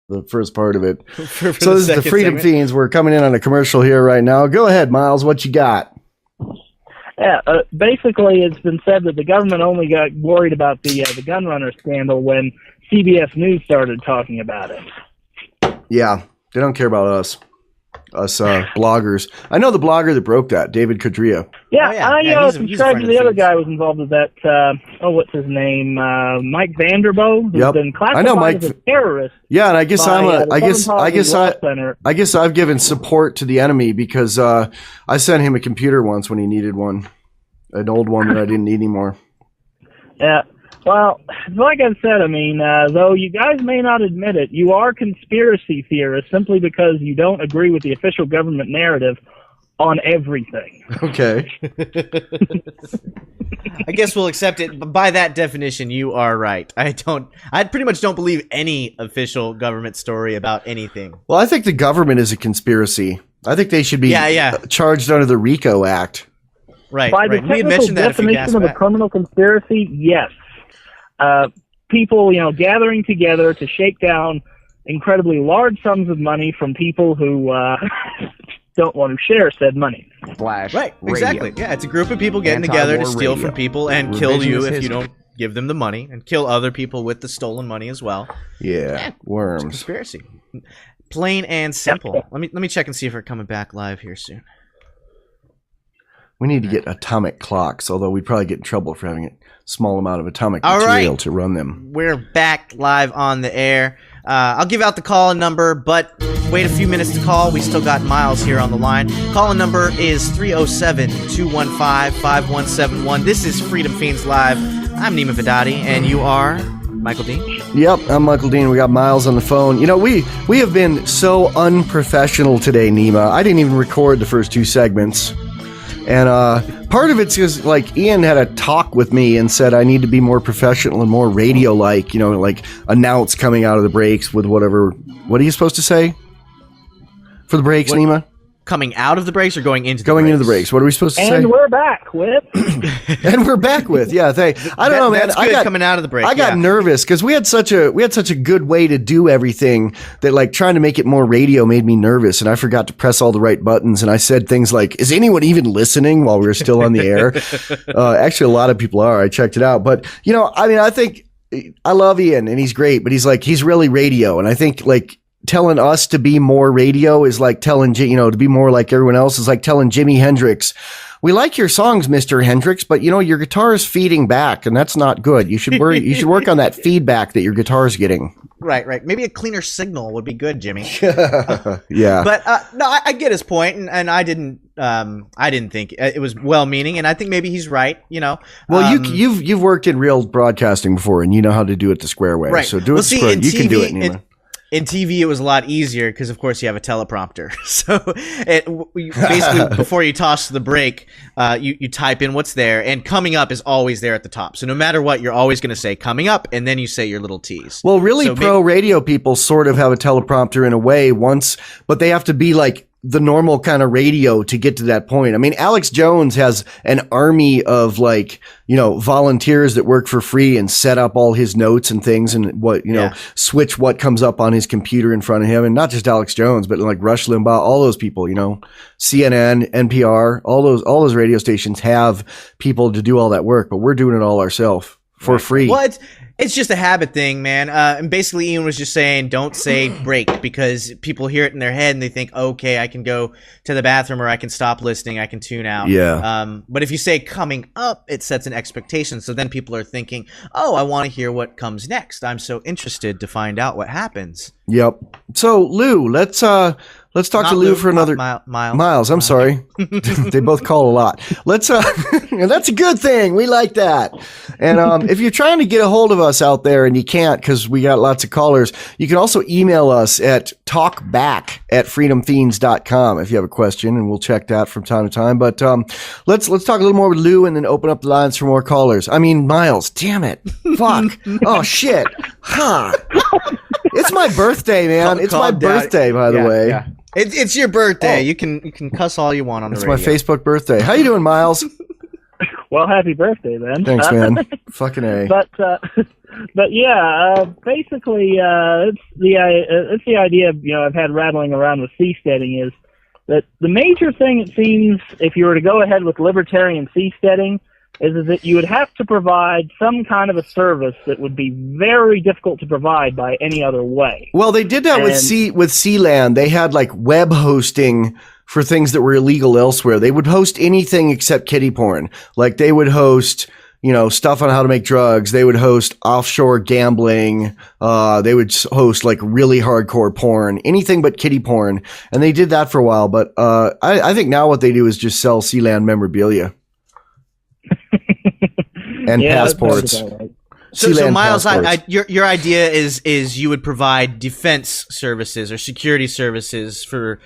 the first part of it. For So this is the Freedom Feens. We're coming in on a commercial here right now. Go ahead, Miles. What you got? Yeah, basically it's been said that the government only got worried about the gun runner scandal when CBS News started talking about it. Yeah, they don't care about us bloggers. I know the blogger that broke that, David Codrea. Yeah, I subscribed to the other guy who was involved with that. What's his name? Mike Vanderbo, who's been classified as a terrorist. Yeah, and I guess I guess I've given support to the enemy because I sent him a computer once when he needed one, an old one that I didn't need anymore. Yeah. Well, like I said, I mean, though you guys may not admit it, you are conspiracy theorists simply because you don't agree with the official government narrative on everything. Okay. I guess we'll accept it. But by that definition, you are right. I pretty much don't believe any official government story about anything. Well, I think the government is a conspiracy. I think they should be charged under the RICO Act. Right. By the technical definition of a criminal conspiracy, yes. People, gathering together to shake down incredibly large sums of money from people who don't want to share said money. Flash. Right, radio. exactly. Yeah, it's a group of people getting together to steal from people and kill you if you don't give them the money, and kill other people with the stolen money as well. Yeah, worms. It's a conspiracy. Plain and simple. Let me check and see if we're coming back live here soon. We need to get atomic clocks, although we'd probably get in trouble for having a small amount of atomic material to run them. We're back live on the air. I'll give out the call-in number, but wait a few minutes to call. We still got Miles here on the line. Call-in number is 307-215-5171. This is Freedom Feens Live. I'm Neema Vedadi, and you are Michael Dean. Yep, I'm Michael Dean. We got Miles on the phone. We have been so unprofessional today, Neema. I didn't even record the first two segments. And part of it's because, Ian had a talk with me and said I need to be more professional and more radio-like, announce coming out of the breaks with whatever. What are you supposed to say for the breaks, Neema? Coming out of the breaks or going into the breaks? Going into the breaks. What are we supposed to say? And we're back with. And we're back with. Yeah, I don't know, man. That's good coming out of the break. I got nervous because we had such a good way to do everything that trying to make it more radio made me nervous, and I forgot to press all the right buttons, and I said things like, "Is anyone even listening?" while we were still on the air. Actually, a lot of people are. I checked it out, but I think I love Ian and he's great, but he's really radio, and I think telling us to be more radio is like telling, to be more like everyone else is like telling Jimi Hendrix, we like your songs, Mr. Hendrix, but your guitar is feeding back and that's not good. You should work on that feedback that your guitar is getting. Right. Maybe a cleaner signal would be good, Jimmy. Yeah. But no, I get his point, and I didn't think it was well-meaning, and I think maybe he's right. Well, you've worked in real broadcasting before, and you know how to do it the square way. Right. So do it square. You can do it, Neema. In TV, it was a lot easier because, of course, you have a teleprompter. So basically, before you toss the break, you type in what's there, and coming up is always there at the top. So no matter what, you're always going to say coming up, and then you say your little tease. Well, really, radio people sort of have a teleprompter in a way but they have to be like the normal kind of radio to get to that point. I mean, Alex Jones has an army of volunteers that work for free and set up all his notes and things and switch what comes up on his computer in front of him. And not just Alex Jones, but Rush Limbaugh, all those people, CNN, NPR, all those radio stations have people to do all that work, but we're doing it all ourselves for free. Well, it's just a habit thing, man. And basically, Ian was just saying, don't say break, because people hear it in their head and they think, okay, I can go to the bathroom, or I can stop listening, I can tune out. Yeah. But if you say coming up, it sets an expectation. So then people are thinking, oh, I want to hear what comes next. I'm so interested to find out what happens. Yep. So Lou, let's talk to Lou for another Miles. I'm sorry. They both call a lot. Let's that's a good thing. We like that. And if you're trying to get a hold of us out there and you can't because we got lots of callers, you can also email us at talkback@freedomfeens.com if you have a question, and we'll check that from time to time. But let's talk a little more with Lou and then open up the lines for more callers. I mean, Miles, damn it. Fuck. Oh shit. Huh. It's my birthday, man. It's my birthday, by the way. Yeah. It's your birthday. You can cuss all you want on the radio. It's my Facebook birthday. How you doing, Miles? Well, happy birthday, then. Thanks, man. Fucking A. But But yeah, basically, it's the idea. I've had rattling around with seasteading is that the major thing it seems, if you were to go ahead with libertarian seasteading, is that you would have to provide some kind of a service that would be very difficult to provide by any other way. Well, they did that with Sealand. They had like web hosting for things that were illegal elsewhere. They would host anything except kiddie porn. Like they would host, stuff on how to make drugs. They would host offshore gambling. They would host like really hardcore porn, anything but kiddie porn. And they did that for a while. But I think now what they do is just sell Sealand memorabilia. And passports. Right. So Miles, your idea is you would provide defense services or security services for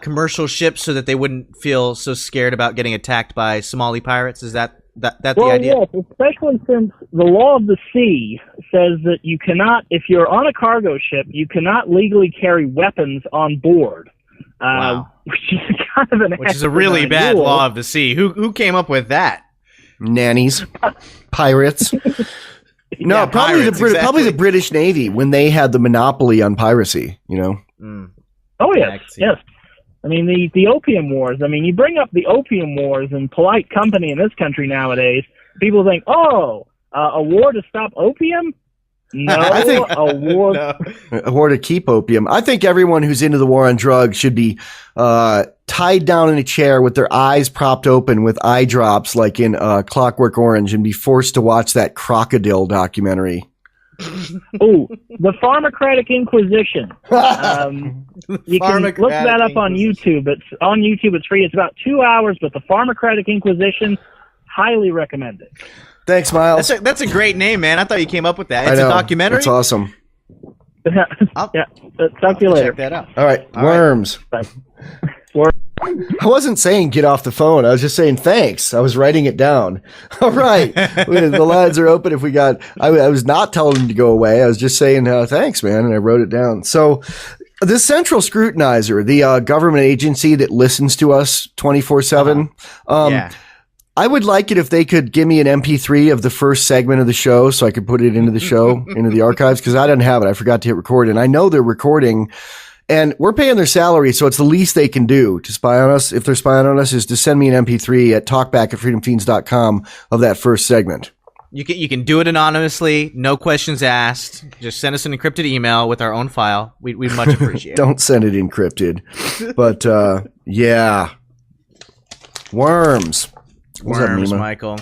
commercial ships so that they wouldn't feel so scared about getting attacked by Somali pirates. Is that the idea? Yes, especially since the law of the sea says that you cannot, if you're on a cargo ship, you cannot legally carry weapons on board. Wow. Which is kind of which is a really bad rule. Law of the sea. Who came up with that? Nannies, pirates. No, Yeah, probably pirates, probably the British Navy when they had the monopoly on piracy. Oh yes, yes. I mean the Opium Wars. I mean, you bring up the Opium Wars in polite company in this country nowadays. People think, a war to stop opium. No, I think a war. No. A war to keep opium. I think everyone who's into the war on drugs should be tied down in a chair with their eyes propped open with eye drops like in Clockwork Orange and be forced to watch that Krokodil documentary. Oh, the Pharmacratic Inquisition. You can look that up on YouTube. It's free. It's about 2 hours, but the Pharmacratic Inquisition, highly recommend it. Thanks, Miles. That's a great name, man. I thought you came up with that. It's a documentary. It's awesome. Yeah, talk to you later. Check that out. All right, worms. Right. I wasn't saying get off the phone. I was just saying thanks. I was writing it down. All right. The lines are open. I was not telling them to go away. I was just saying thanks, man. And I wrote it down. So the Central Scrutinizer, the government agency that listens to us 24/7. I would like it if they could give me an MP3 of the first segment of the show so I could put it into the show, into the archives, because I didn't have it. I forgot to hit record. And I know they're recording. And we're paying their salary, so it's the least they can do to spy on us. If they're spying on us, is to send me an MP3 at talkback@freedomfeens.com of that first segment. You can do it anonymously, no questions asked. Just send us an encrypted email with our own file. We'd much appreciate it. Don't send it encrypted. But, yeah. Worms. What's up, Worms, Neema? Michael.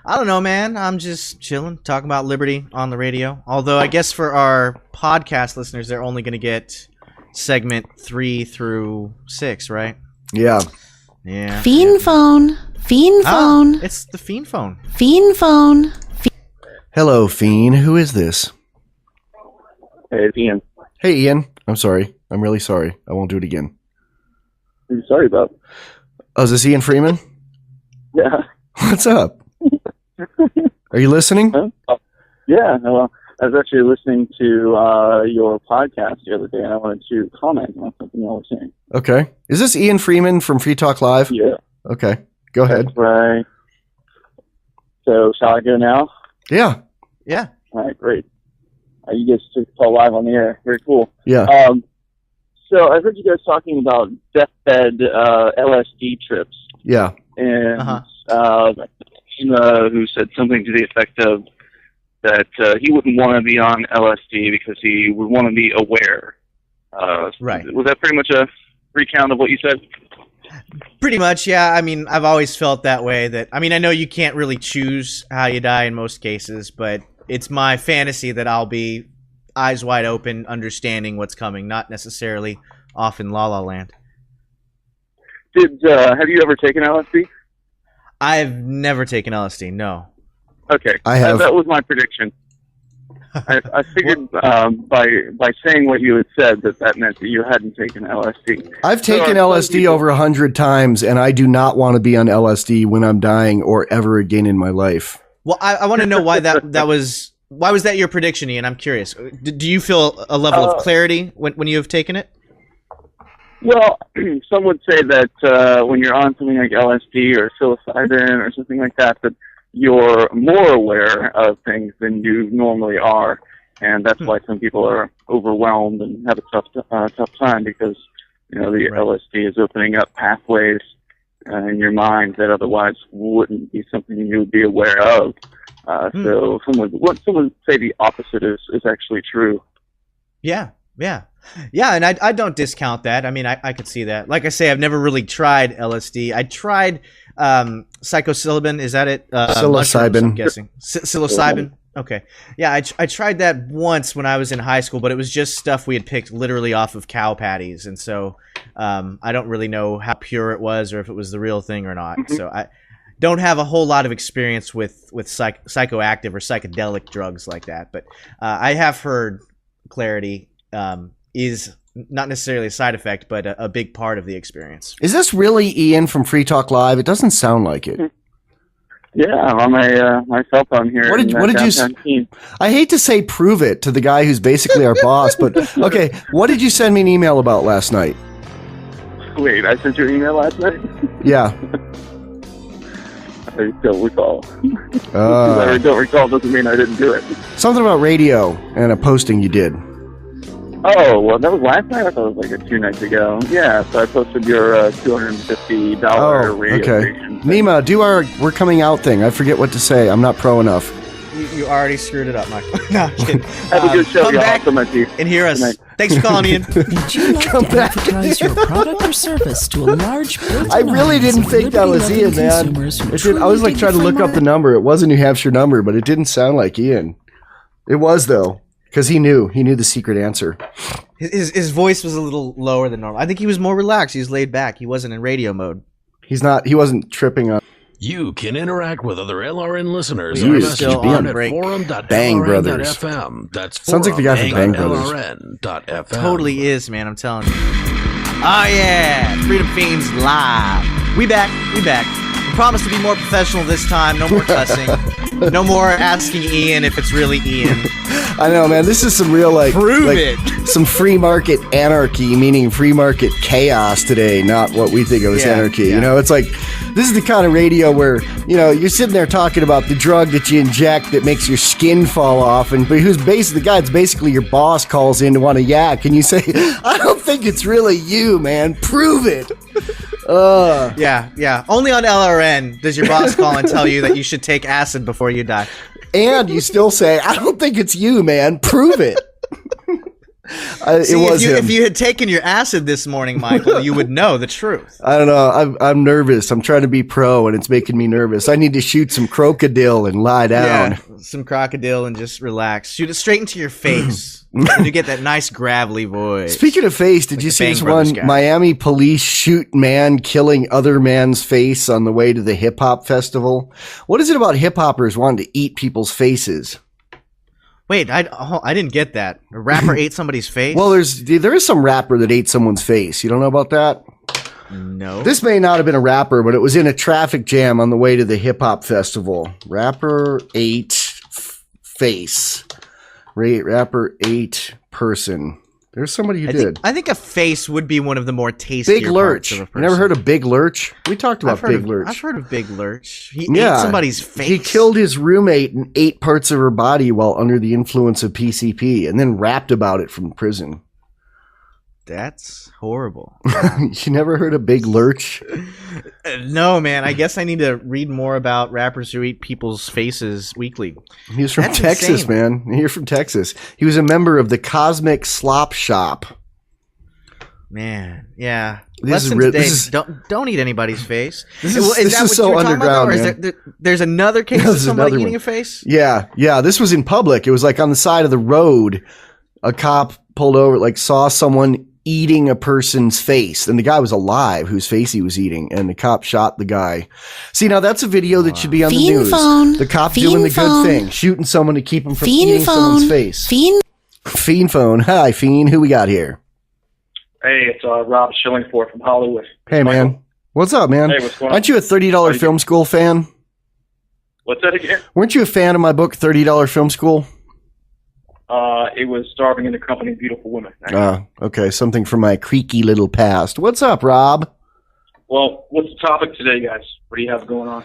I don't know, man. I'm just chilling, talking about liberty on the radio. Although I guess for our podcast listeners, they're only going to get segment 3 through 6, right? Yeah. Yeah. Fiend phone. Fiend phone. It's the Fiend phone. Fiend phone. Hello, Fiend. Who is this? Hey, it's Ian. Hey, Ian. I'm sorry. I'm really sorry. I won't do it again. What are you sorry about? Oh, is this Ian Freeman? Yeah. What's up? Are you listening? Huh? Oh, yeah. Well, I was actually listening to your podcast the other day, and I wanted to comment on something you were saying. Okay. Is this Ian Freeman from Free Talk Live? Yeah. Okay. Go ahead. That's right. So, shall I go now? Yeah. Yeah. All right, great. You guys took the call live on the air. Very cool. Yeah. So, I heard you guys talking about deathbed LSD trips. Yeah. And who said something to the effect of that he wouldn't want to be on LSD because he would want to be aware. Right. Was that pretty much a recount of what you said? Pretty much, yeah. I mean, I've always felt that way. I know you can't really choose how you die in most cases, but it's my fantasy that I'll be eyes wide open, understanding what's coming, not necessarily off in La La Land. Have you ever taken LSD? I've never taken LSD, no. Okay. I have. That was my prediction. I figured by saying what you had said that meant that you hadn't taken LSD. I've taken LSD over 100 times, and I do not want to be on LSD when I'm dying or ever again in my life. Well, I want to know why that was. Why was that your prediction, Ian? I'm curious. Do you feel a level of clarity when you have taken it? Well, some would say that when you're on something like LSD or psilocybin or something like that you're more aware of things than you normally are, and that's why some people are overwhelmed and have a tough time, because the LSD is opening up pathways in your mind that otherwise wouldn't be something you would be aware of. So someone would say the opposite is actually true. Yeah, and I don't discount that. I mean, I could see that. Like I say, I've never really tried LSD. I tried psilocybin. Is that it? Psilocybin. I'm guessing. Psilocybin. Okay. Yeah, I tried that once when I was in high school, but it was just stuff we had picked literally off of cow patties. And so I don't really know how pure it was or if it was the real thing or not. So I don't have a whole lot of experience with psychoactive or psychedelic drugs like that. But I have heard clarity is not necessarily a side effect, but a big part of the experience. Is this really Ian from Free Talk Live? It doesn't sound like it. Yeah, on my cell phone here. What did you? I hate to say prove it to the guy who's basically our boss, but okay. What did you send me an email about last night? Wait, I sent you an email last night? Yeah. I don't recall. I don't recall doesn't mean I didn't do it. Something about radio and a posting you did. Oh, well, that was last night? I thought it was like 2 nights ago. Yeah, so I posted your $250 radio station. Neema, do our We're Coming Out thing. I forget what to say. I'm not pro enough. You already screwed it up, Michael. No, I'm kidding. Have a good show, come y'all. back and hear us. Thanks for calling, Ian. Would you like to advertise your product or service to a large I really didn't think that was Ian, man. I was like trying to look up the number. It was a New Hampshire number, but it didn't sound like Ian. It was, though. Because he knew the secret answer. His voice was a little lower than normal. I think he was more relaxed. He was laid back. He wasn't in radio mode. He wasn't tripping on. You can interact with other LRN listeners. You still on break. Bang Brothers. That's sounds like the guy from Bang Brothers. LRN.fm. Totally is, man. I'm telling you. Oh yeah, Freedom Feens live. We back. We promise to be more professional this time. No more cussing. No more asking Ian if it's really Ian. I know, man. This is some real Prove it. Some free market anarchy, meaning free market chaos today, not what we think of as anarchy. Yeah. It's like this is the kind of radio where you're sitting there talking about the drug that you inject that makes your skin fall off, but who's basically the guy that's basically your boss calls in to want to yak, and you say, "I don't think it's really you, man. Prove it." Yeah. Only on LRN does your boss call and tell you that you should take acid before you die. And you still say, "I don't think it's you, man. Prove it." If you had taken your acid this morning, Michael, you would know the truth. I don't know. I'm nervous. I'm trying to be pro, and it's making me nervous. I need to shoot some Krokodil and lie down. Yeah, some Krokodil and just relax. Shoot it straight into your face. And you get that nice gravelly voice. Speaking of face, did you see this one? Miami police shoot man killing other man's face on the way to the hip hop festival. What is it about hip hoppers wanting to eat people's faces? Wait, I didn't get that. A rapper ate somebody's face? Well, there is some rapper that ate someone's face. You don't know about that? No. This may not have been a rapper, but it was in a traffic jam on the way to the hip hop festival. Rapper ate face. Rapper ate person. There's somebody who did. I think a face would be one of the more tastier Big Lurch. Parts of a person. You never heard of Big Lurch? We talked about Big Lurch. I've heard of Big Lurch. He ate somebody's face. He killed his roommate and ate parts of her body while under the influence of PCP, and then rapped about it from prison. That's horrible. You never heard of Big Lurch? No, man. I guess I need to read more about rappers who eat people's faces weekly. He was from Texas, man. You're from Texas. He was a member of the Cosmic Slop Shop. Man, yeah. This Lesson today, don't eat anybody's face. This is so underground, man. There's another case of somebody eating a face? Yeah. This was in public. It was like on the side of the road. A cop pulled over, saw someone eating a person's face, and the guy was alive whose face he was eating, and the cop shot the guy. See, now that's a video that should be on the news. The cop doing the good thing, shooting someone to keep him from eating someone's face. Fiend phone. Hi, Fiend. Who we got here? Hey, it's Rob Shillingford from Hollywood. Hey, man. What's up, man? Hey, what's going on? Aren't you a $30 film school fan? What's that again? Weren't you a fan of my book, $30 Film School? It was Starving in the Company of Beautiful Women. Okay. Something from my creaky little past. What's up, Rob? Well, what's the topic today, guys? What do you have going on?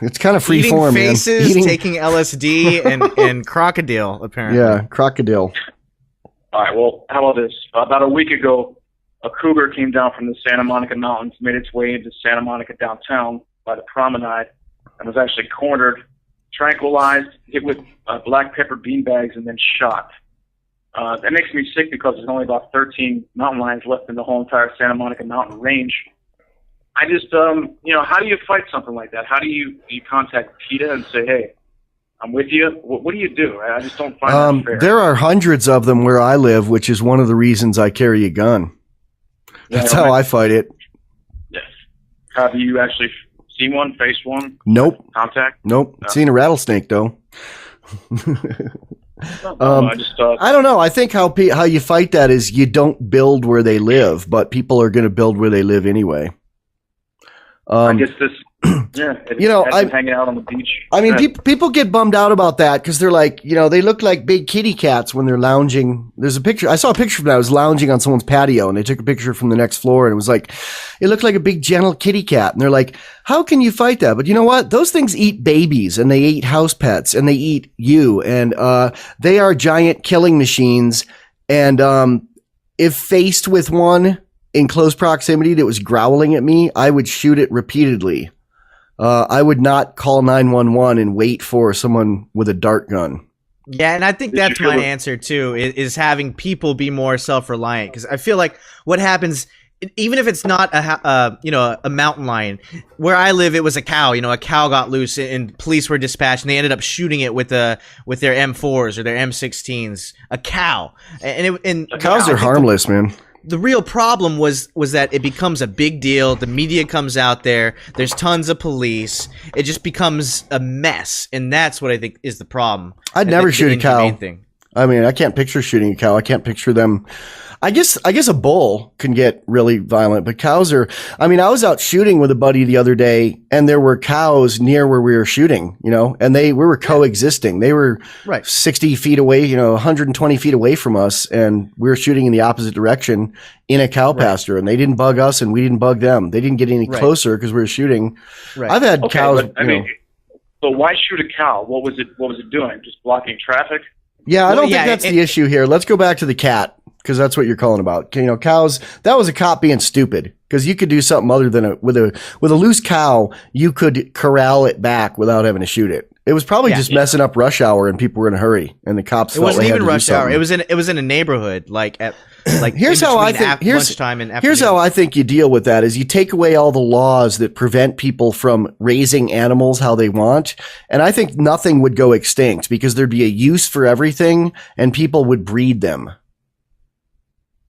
It's kind of free eating form, faces, man. taking LSD, and Krokodil, apparently. Yeah, Krokodil. All right, well, how about this? About a week ago, a cougar came down from the Santa Monica Mountains, made its way into Santa Monica downtown by the promenade, and was actually cornered, tranquilized, hit with black pepper beanbags, and then shot. That makes me sick because there's only about 13 mountain lions left in the whole entire Santa Monica mountain range. I just, how do you fight something like that? How do you contact PETA and say, hey, I'm with you? What do you do? I just don't find that fair. There are hundreds of them where I live, which is one of the reasons I carry a gun. That's how I fight it. Yes. Have you actually seen one, faced one? Nope. Contact? Nope. No. Seen a rattlesnake, though. I don't know. I think how you fight that is you don't build where they live, but people are going to build where they live anyway. I guess this, I'm hanging out on the beach. I mean, people get bummed out about that because they're like, they look like big kitty cats when they're lounging. There's a picture. I saw a picture of that. I was lounging on someone's patio and they took a picture from the next floor and it was like, it looked like a big gentle kitty cat. And they're like, how can you fight that? But you know what? Those things eat babies and they eat house pets and they eat you. And, they are giant killing machines. And, if faced with one in close proximity that was growling at me, I would shoot it repeatedly. I would not call 911 and wait for someone with a dart gun. Yeah, and I think that's my answer too, is having people be more self-reliant. Because I feel like what happens, even if it's not a mountain lion, where I live, it was a cow. A cow got loose and police were dispatched, and they ended up shooting it with their M4s or their M16s. A cow, and cows are harmless, man. The real problem was that it becomes a big deal. The media comes out there. There's tons of police. It just becomes a mess, and that's what I think is the problem. I'd never shoot a cow. I mean, I can't picture shooting a cow. I can't picture them. I guess a bull can get really violent, but cows are, I was out shooting with a buddy the other day and there were cows near where we were shooting, and we were coexisting. They were 60 feet away, 120 feet away from us. And we were shooting in the opposite direction in a cow pasture and they didn't bug us and we didn't bug them. They didn't get any closer because we were shooting. Right. I've had cows. But, so why shoot a cow? What was it doing? Just blocking traffic? Yeah, I don't think that's the issue here. Let's go back to the cat. Because that's what you're calling about. Cows, that was a cop being stupid. Because you could do something other than with a loose cow, you could corral it back without having to shoot it. It was probably just messing up rush hour and people were in a hurry and the cops It wasn't even rush hour. It was in a neighborhood here's how I think lunchtime and afternoon. Here's how I think you deal with that is you take away all the laws that prevent people from raising animals how they want, and I think nothing would go extinct because there'd be a use for everything and people would breed them.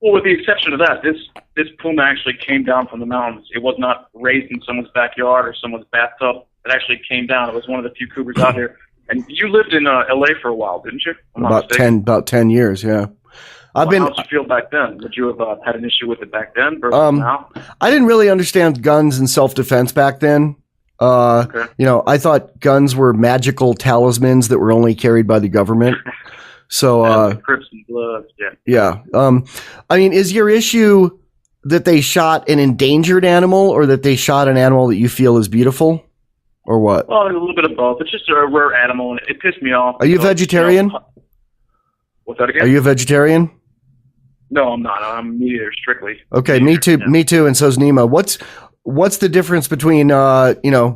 Well, with the exception of that, this puma actually came down from the mountains. It was not raised in someone's backyard or someone's bathtub. It actually came down. It was one of the few cougars out here. And you lived in L.A. for a while, didn't you? About 10 years, yeah. How did you feel back then? Would you have had an issue with it back then versus now? I didn't really understand guns and self-defense back then. Okay. I thought guns were magical talismans that were only carried by the government. So, Crips and Bloods, yeah. Is your issue that they shot an endangered animal or that they shot an animal that you feel is beautiful or what? Well, a little bit of both. It's just a rare animal and it pissed me off. Are you a vegetarian? What's that again? Are you a vegetarian? No, I'm not. I'm meat eater strictly. Okay. Me too. Yeah. Me too. And so's Neema. What's the difference between,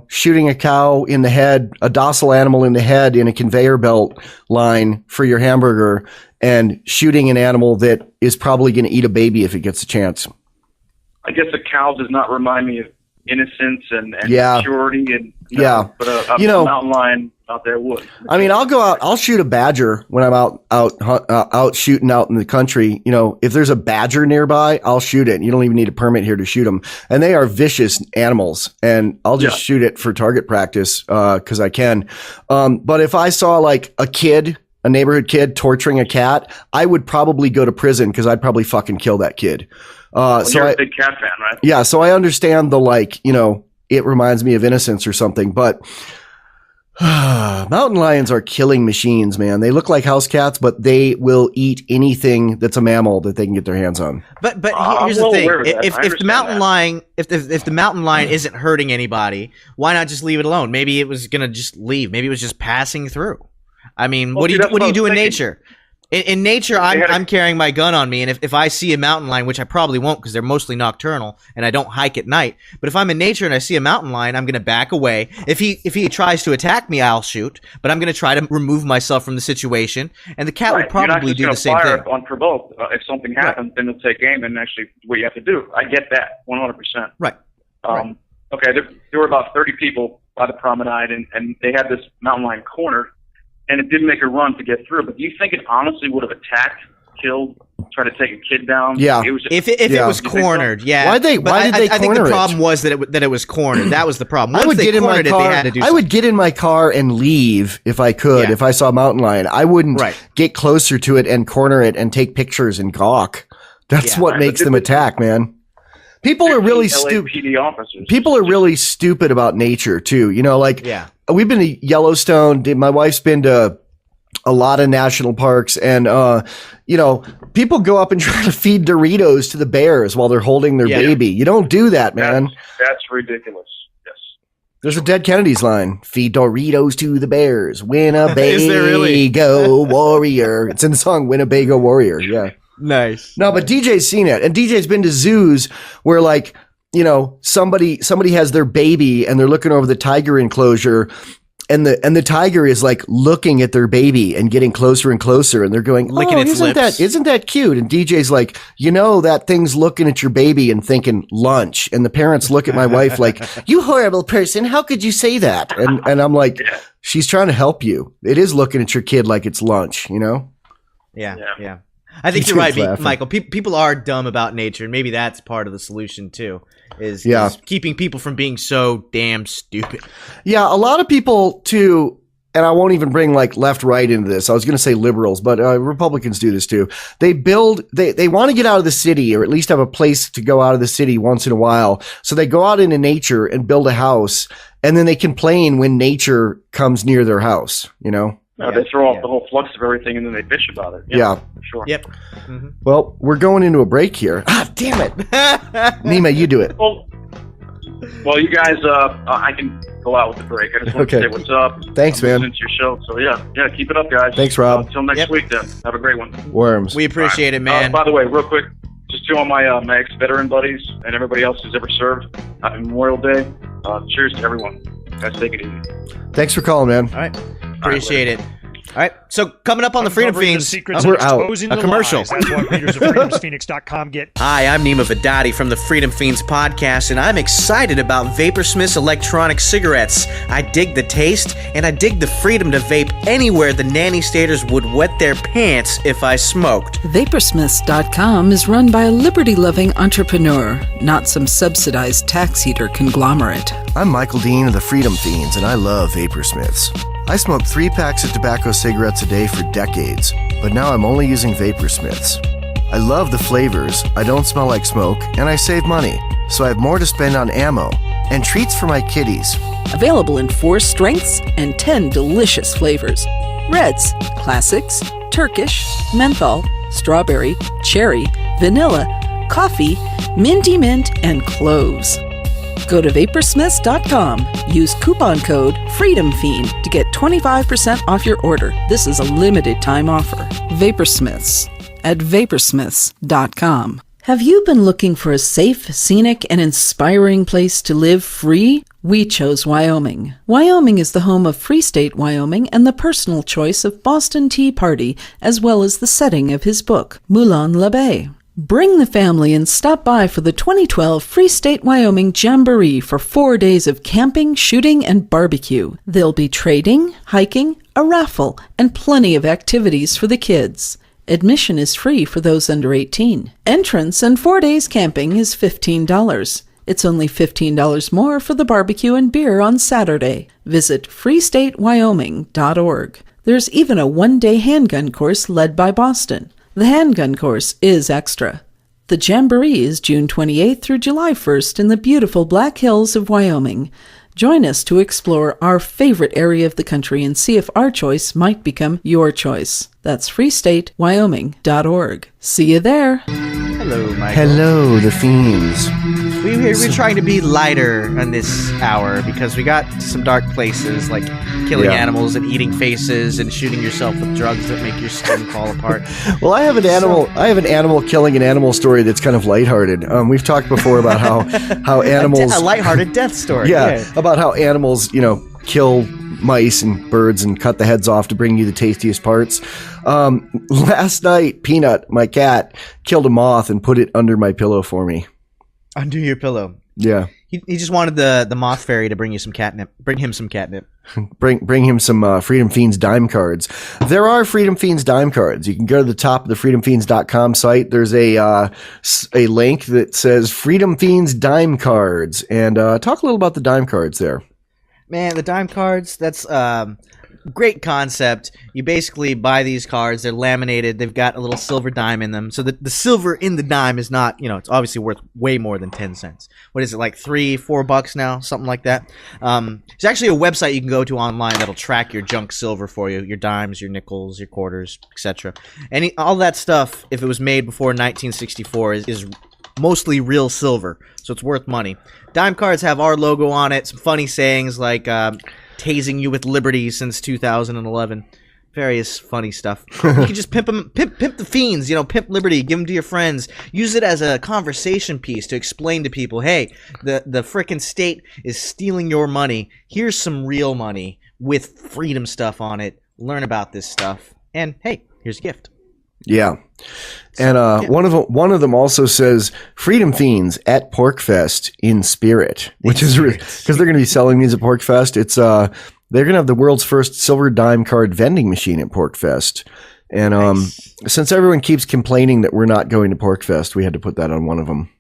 shooting a cow in the head, a docile animal in the head in a conveyor belt line for your hamburger and shooting an animal that is probably going to eat a baby if it gets a chance? I guess a cow does not remind me of innocence and purity and, but a mountain lion out there would. I'll go out, I'll shoot a badger when I'm out shooting out in the country. If there's a badger nearby, I'll shoot it. You don't even need a permit here to shoot them. And they are vicious animals and I'll just shoot it for target practice, cause I can. But if I saw like a neighborhood kid torturing a cat, I would probably go to prison cause I'd probably fucking kill that kid. You're a big cat fan, right? Yeah. So I understand it reminds me of innocence or something, but Mountain lions are killing machines, man. They look like house cats, but they will eat anything that's a mammal that they can get their hands on. But here's the thing: if the mountain lion, if the mountain lion isn't hurting anybody, why not just leave it alone? Maybe it was gonna just leave. Maybe it was just passing through. I mean, what do you do in nature? In nature, I'm carrying my gun on me, and if I see a mountain lion, which I probably won't because they're mostly nocturnal, and I don't hike at night, but if I'm in nature and I see a mountain lion, I'm going to back away. If he tries to attack me, I'll shoot, but I'm going to try to remove myself from the situation, and the cat would probably do the same thing. Unprovoked. If something happens, then they'll take aim and actually what you have to do. I get that, 100%. Right. Okay, there were about 30 people by the promenade, and they had this mountain lion cornered. And it didn't make a run to get through. But do you think it honestly would have attacked, killed, tried to take a kid down? Yeah. It was just, if it was cornered, yeah. Why did they corner it? I think the problem was that it was cornered. That was the problem. Once I would get in my car. They had to do I would get in my car and leave if I could. Yeah. If I saw a mountain lion, I wouldn't get closer to it and corner it and take pictures and gawk. That's what makes them attack, man. People are really stupid. People are really stupid about nature too. You know, like we've been to Yellowstone. My wife's been to a lot of national parks, and you know, people go up and try to feed Doritos to the bears while they're holding their baby. You don't do that, man. That's ridiculous. Yes. There's a Dead Kennedys line: "Feed Doritos to the bears, Winnebago warrior." It's in the song "Winnebago Warrior." Yeah. Nice. No, but DJ's seen it, and DJ's been to zoos where, like, you know, somebody has their baby and they're looking over the tiger enclosure, and the tiger is like looking at their baby and getting closer and closer, and they're going, licking its lips. Isn't that cute? And DJ's like, you know, that thing's looking at your baby and thinking lunch, and the parents look at my wife like, you horrible person, how could you say that? And I'm like, she's trying to help you. It is looking at your kid like it's lunch, you know? Yeah. I think you're right, Michael. People are dumb about nature, and maybe that's part of the solution too. Is keeping people from being so damn stupid. Yeah, a lot of people too, and I won't even bring like left, right into this. I was going to say liberals, but Republicans do this too. They want to get out of the city, or at least have a place to go out of the city once in a while. So they go out into nature and build a house, and then they complain when nature comes near their house, you know? No, they throw off the whole flux of everything, and then they bitch about it. Yeah. Sure. Yep. Mm-hmm. Well, we're going into a break here. Ah, damn it. Neema, you do it. Well, you guys, I can go out with the break. I just want to say what's up. Thanks, man. Listening to your show. So, yeah, keep it up, guys. Thanks, Rob. Until next week, then. Have a great one. Worms. We appreciate it, man. By the way, real quick, just to all my ex-veteran buddies and everybody else who's ever served, happy Memorial Day. Cheers to everyone. Guys, take it easy. Thanks for calling, man. All right. Appreciate it. All right, so coming up on the Freedom Feens, we're out. A commercial. That's why readers of freedomsphoenix.com get. Hi, I'm Neema Vedadi from the Freedom Feens podcast, and I'm excited about Vaporsmith's electronic cigarettes. I dig the taste, and I dig the freedom to vape anywhere the nanny staters would wet their pants if I smoked. Vaporsmiths.com is run by a liberty-loving entrepreneur, not some subsidized tax eater conglomerate. I'm Michael Dean of the Freedom Feens, and I love Vaporsmiths. I smoked 3 packs of tobacco cigarettes a day for decades, but now I'm only using Vaporsmiths. I love the flavors, I don't smell like smoke, and I save money, so I have more to spend on ammo and treats for my kitties. Available in 4 strengths and 10 delicious flavors. Reds, classics, Turkish, menthol, strawberry, cherry, vanilla, coffee, minty mint, and cloves. Go to Vaporsmiths.com. Use coupon code FreedomFeen to get 25% off your order. This is a limited time offer. Vaporsmiths at Vaporsmiths.com. Have you been looking for a safe, scenic, and inspiring place to live free? We chose Wyoming. Wyoming is the home of Free State Wyoming and the personal choice of Boston Tea Party, as well as the setting of his book, Moulin La Bay. Bring the family and stop by for the 2012 Free State Wyoming Jamboree for 4 days of camping, shooting, and barbecue. There'll be trading, hiking, a raffle, and plenty of activities for the kids. Admission is free for those under 18. Entrance and 4 days camping is $15. It's only $15 more for the barbecue and beer on Saturday. Visit freestatewyoming.org. There's even a 1-day handgun course led by Boston. The handgun course is extra. The Jamboree is June 28th through July 1st in the beautiful Black Hills of Wyoming. Join us to explore our favorite area of the country and see if our choice might become your choice. That's freestatewyoming.org. See you there. Hello, Michael. Hello, the Fiends. We're trying to be lighter on this hour because we got some dark places like killing animals and eating faces and shooting yourself with drugs that make your skin fall apart. Well, I have an animal killing an animal story that's kind of lighthearted. We've talked before about how animals a lighthearted death story. Yeah, about how animals, kill mice and birds and cut the heads off to bring you the tastiest parts. Last night, Peanut, my cat, killed a moth and put it under my pillow for me. Under your pillow. Yeah. He just wanted the moth fairy to bring you some catnip. Bring him some catnip. Bring him some Freedom Feens dime cards. There are Freedom Feens dime cards. You can go to the top of the freedomfeens.com site. There's a link that says Freedom Feens dime cards. And talk a little about the dime cards there. Man, the dime cards, that's great concept. You basically buy these cards. They're laminated. They've got a little silver dime in them. So the silver in the dime is not, it's obviously worth way more than 10 cents. What is it, like $3-4 now? Something like that. There's actually a website you can go to online that'll track your junk silver for you, your dimes, your nickels, your quarters, etc. All that stuff, if it was made before 1964, is mostly real silver, so it's worth money. Dime cards have our logo on it, some funny sayings like tasing you with liberty since 2011. Various funny stuff. You can just pimp the fiends, pimp liberty, give them to your friends. Use it as a conversation piece to explain to people, hey, the frickin' state is stealing your money. Here's some real money with freedom stuff on it. Learn about this stuff. And, hey, here's a gift. Yeah. And one of them also says Freedom Feens at PorcFest in spirit, which is because they're going to be selling these at PorcFest. It's they're going to have the world's first silver dime card vending machine at PorcFest. And nice. Since everyone keeps complaining that we're not going to PorcFest, we had to put that on one of them.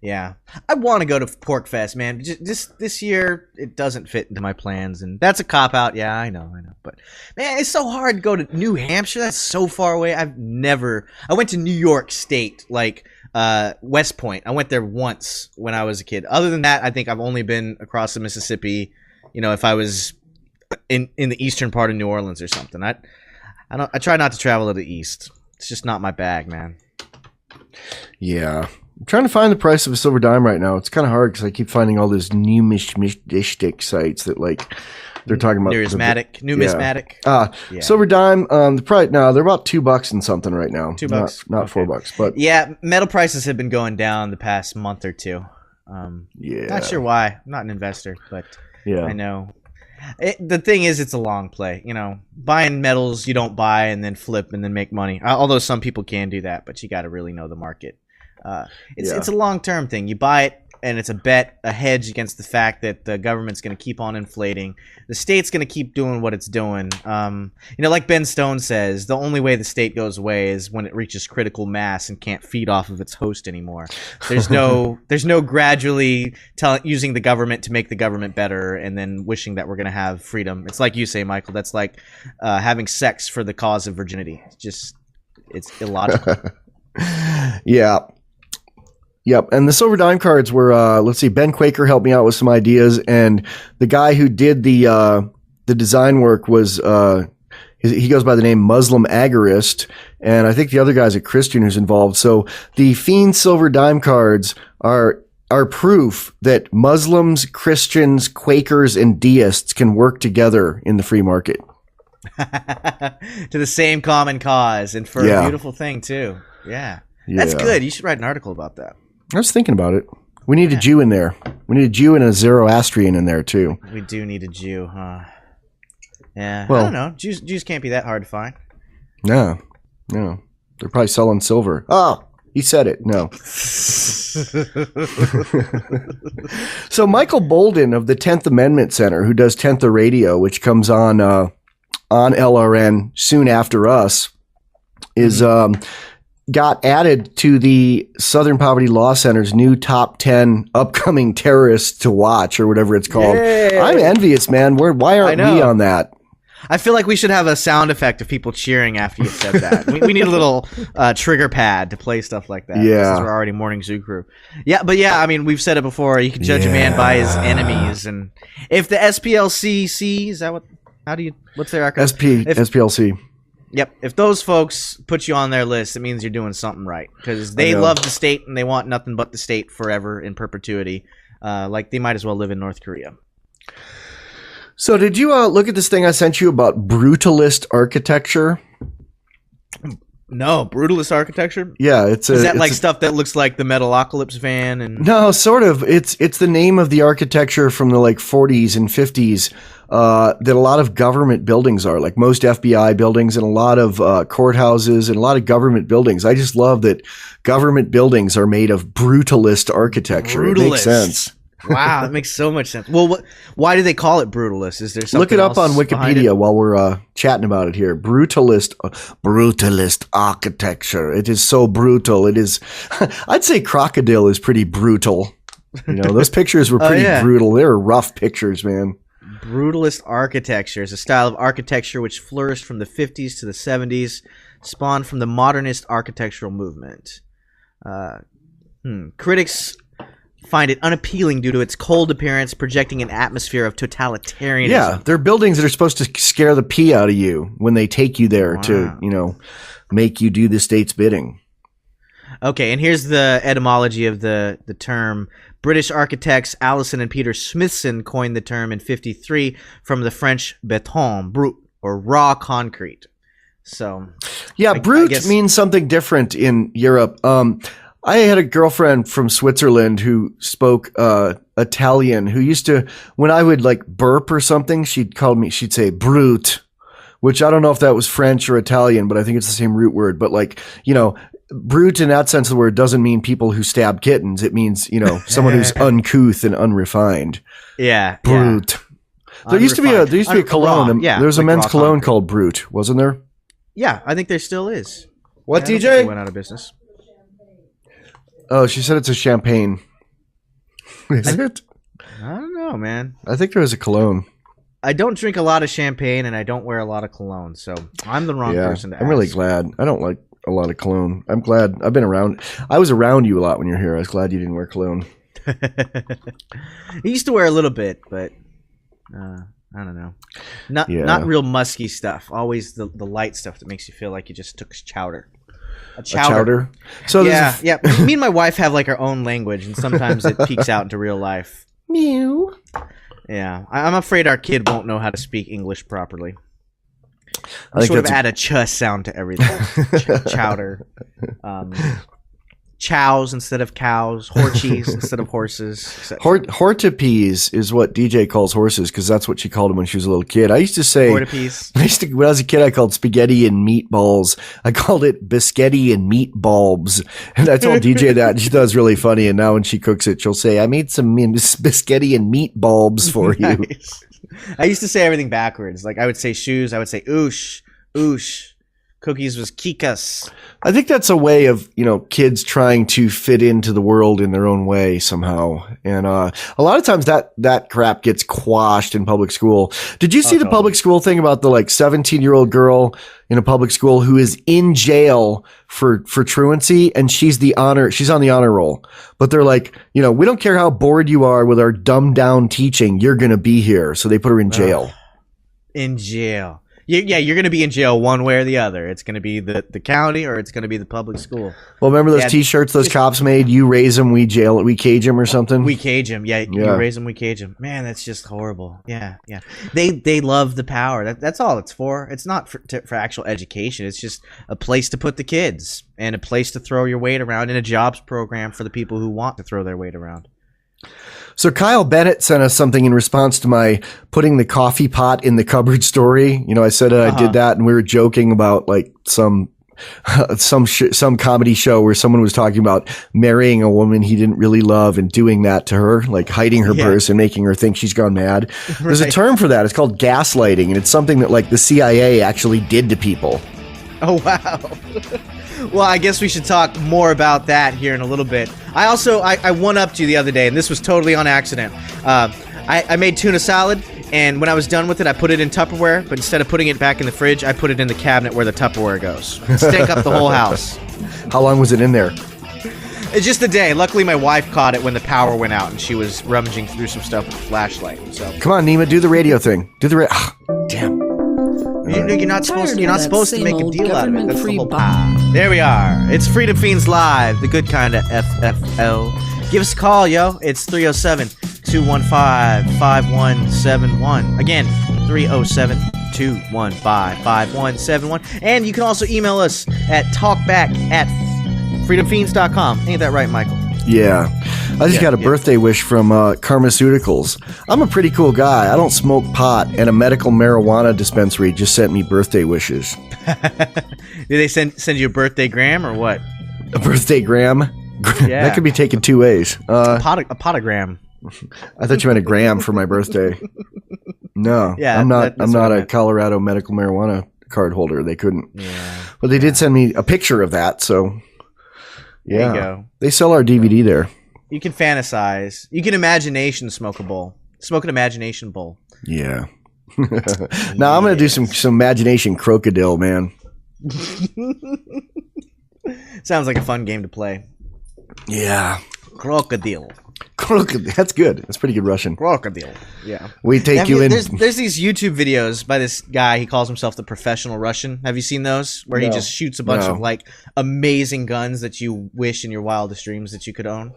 Yeah, I want to go to PorcFest, man. Just this year, it doesn't fit into my plans, and that's a cop-out. Yeah, I know. But, man, it's so hard to go to New Hampshire. That's so far away. I went to New York State, like West Point. I went there once when I was a kid. Other than that, I think I've only been across the Mississippi, if I was in the eastern part of New Orleans or something. I try not to travel to the east. It's just not my bag, man. Yeah. I'm trying to find the price of a silver dime right now. It's kind of hard because I keep finding all these numismatic sites that they're talking about. Numismatic. Yeah. Silver dime. They're about $2 and something right now. $2, not okay. $4. But yeah, metal prices have been going down the past month or two. Not sure why. I'm not an investor, but I know. The thing is, it's a long play. Buying metals you don't buy and then flip and then make money. Although some people can do that, but you got to really know the market. It's a long-term thing. You buy it, and it's a bet, a hedge against the fact that the government's going to keep on inflating. The state's going to keep doing what it's doing. Like Ben Stone says, the only way the state goes away is when it reaches critical mass and can't feed off of its host anymore. There's no gradually using the government to make the government better and then wishing that we're going to have freedom. It's like you say, Michael. That's like having sex for the cause of virginity. It's illogical. Yeah. Yep, and the silver dime cards were, Ben Quaker helped me out with some ideas, and the guy who did the design work was, he goes by the name Muslim Agorist, and I think the other guy's a Christian who's involved. So the Fiend silver dime cards are proof that Muslims, Christians, Quakers, and deists can work together in the free market. To the same common cause, and for a beautiful thing, too. Yeah. That's good. You should write an article about that. I was thinking about it. We need a Jew in there. We need a Jew and a Zoroastrian in there, too. We do need a Jew, huh? Yeah. Well, I don't know. Jews can't be that hard to find. No. They're probably selling silver. Oh, he said it. No. So Michael Bolden of the 10th Amendment Center, who does 10th Radio, which comes on LRN soon after us, is got added to the Southern Poverty Law Center's new top 10 upcoming terrorists to watch, or whatever it's called. Yay. I'm envious, man. Why aren't we on that? I feel like we should have a sound effect of people cheering after you said that. We need a little trigger pad to play stuff like that. Yeah. Since we're already morning zoo crew. Yeah, but yeah, I mean, we've said it before. You can judge a man by his enemies, and if the SPLC, is that what's their acronym? SPLC. Yep. If those folks put you on their list, it means you're doing something right, because they love the state and they want nothing but the state forever in perpetuity. Like they might as well live in North Korea. So did you look at this thing I sent you about brutalist architecture? No, brutalist architecture? Yeah, is that like stuff that looks like the Metalocalypse van? And no, sort of. It's the name of the architecture from the 40s and 50s that a lot of government buildings are, like most FBI buildings and a lot of courthouses and a lot of government buildings. I just love that government buildings are made of brutalist architecture. It makes sense. Wow, that makes so much sense. Well, why do they call it brutalist? Is there something Look it up on else Wikipedia while we're chatting about it here. Brutalist architecture. It is so brutal. It is. I'd say Krokodil is pretty brutal. Those pictures were pretty brutal. They were rough pictures, man. Brutalist architecture is a style of architecture which flourished from the 50s to the 70s, spawned from the modernist architectural movement. Critics find it unappealing due to its cold appearance, projecting an atmosphere of totalitarianism. Yeah, they're buildings that are supposed to scare the pee out of you when they take you there to, make you do the state's bidding. Okay, and here's the etymology of the term. British architects Allison and Peter Smithson coined the term in 1953 from the French béton, brut, or raw concrete. So, yeah, brut means something different in Europe. I had a girlfriend from Switzerland who spoke Italian, who used to, when I would burp or something, she'd say brute, which I don't know if that was French or Italian, but I think it's the same root word. But brute in that sense of the word doesn't mean people who stab kittens. It means, someone who's uncouth and unrefined. Yeah. Brute. Yeah. There used to be a cologne. Yeah, there was a men's cologne called Brute, wasn't there? Yeah, I think there still is. What, DJ? DJ? Went out of business. Oh, she said it's a champagne. Is it? I don't know, man. I think there was a cologne. I don't drink a lot of champagne and I don't wear a lot of cologne, so I'm the wrong person to ask. I'm really glad. I don't like a lot of cologne. I'm glad. I've been around. I was around you a lot when you were here. I was glad you didn't wear cologne. I used to wear a little bit, but I don't know. Not real musky stuff. Always the light stuff that makes you feel like you just took chowder. A chowder. So yeah. Me and my wife have our own language, and sometimes it peeks out into real life. Mew. Yeah, I'm afraid our kid won't know how to speak English properly. I sort of add a ch sound to everything. Chowder. Chows instead of cows, horchies instead of horses. Hortipes is what DJ calls horses because that's what she called them when she was a little kid. I used to say Hortipes. When I was a kid, I called spaghetti and meatballs. I called it biscotti and meatballs, and I told DJ that. And she thought it was really funny. And now when she cooks it, she'll say, "I made some biscotti and meatballs for you." Nice. I used to say everything backwards. I would say shoes, I would say oosh, oosh. Cookies was kikas. I think that's a way of, kids trying to fit into the world in their own way somehow. And a lot of times that crap gets quashed in public school. Did you see the public school thing about the 17-year-old girl in a public school who is in jail for truancy, and she's on the honor roll. But they're we don't care how bored you are with our dumbed down teaching, you're going to be here. So they put her in jail. In jail. Yeah, you're going to be in jail one way or the other. It's going to be the county or it's going to be the public school. Well, remember those T-shirts those cops made? You raise them, we cage them or something? We cage them. Yeah, you raise them, we cage them. Man, that's just horrible. Yeah. They love the power. That's all it's for. It's not for actual education. It's just a place to put the kids and a place to throw your weight around in a jobs program for the people who want to throw their weight around. So Kyle Bennett sent us something in response to my putting the coffee pot in the cupboard story. I said I did that, and we were joking about some comedy show where someone was talking about marrying a woman he didn't really love and doing that to her, hiding her purse and making her think she's gone mad. There's a term for that. It's called gaslighting, and it's something that the CIA actually did to people. Oh, wow. Well, I guess we should talk more about that here in a little bit. I one-upped you the other day, and this was totally on accident. I made tuna salad, And when I was done with it, I put it in Tupperware, but instead of putting it back in the fridge, I put it in the cabinet where the Tupperware goes. Stank up the whole house. How long was it in there? It's just a day. Luckily, my wife caught it when the power went out, and she was rummaging through some stuff with a flashlight. So Come on, Neema, do the radio thing. Do the damn. you're not supposed to make a deal out of it. That's the whole government-free There we are. It's Freedom Feens Live, the good kind of FFL. Give us a call, yo. It's 307-215-5171. Again, 307-215-5171. And you can also email us at talkback@freedomfeens.com. Ain't that right, Michael? Yeah. I just got a birthday wish from Karmaceuticals. I'm a pretty cool guy. I don't smoke pot, and a medical marijuana dispensary just sent me birthday wishes. Did they send you a birthday gram or what? A birthday gram? Yeah. That could be taken two ways. A potogram. I thought you meant a gram for my birthday. No, Yeah, I'm not. that's I'm what not I a meant. Colorado medical marijuana card holder. They couldn't. Yeah. But they did send me a picture of that. So yeah, There you go. they sell our DVD there. You can fantasize. You can imagination smoke a bowl. Smoke an imagination bowl. Yeah. Now I'm gonna do some imagination Krokodil, man. Sounds like a fun game to play. Yeah. Krokodil. Krokodil. That's good. That's pretty good Russian. Krokodil. Yeah. We take you in. There's these YouTube videos by this guy. He calls himself the Professional Russian. Have you seen those? Where he No. just shoots a bunch No. of like amazing guns that you wish in your wildest dreams that you could own.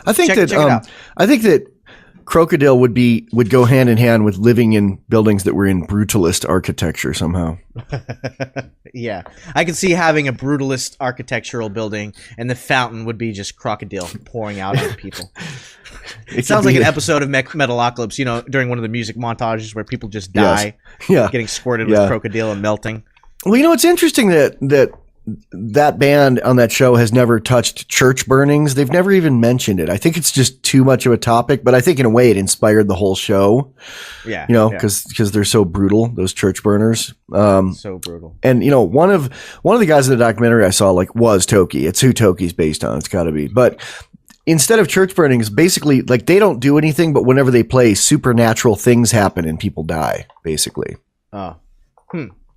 I think check that it out. I think that Krokodil would go hand in hand with living in buildings that were in brutalist architecture somehow. Yeah. I could see having a brutalist architectural building and the fountain would be just crocodile pouring out on people. It sounds like an episode of Metalocalypse, you know, during one of the music montages where people just die Yeah. getting squirted with crocodile and melting. Well, you know, it's interesting that band on that show has never touched church burnings. They've never even mentioned it. I think it's just too much of a topic, but I think in a way it inspired the whole show. Yeah. You know, yeah. because they're so brutal, those church burners. So brutal. And you know, one of the guys in the documentary I saw was Toki. It's who Toki's based on. It's got to be. But instead of church burnings, basically, like they don't do anything, but whenever they play, supernatural things happen and people die. Basically. Oh.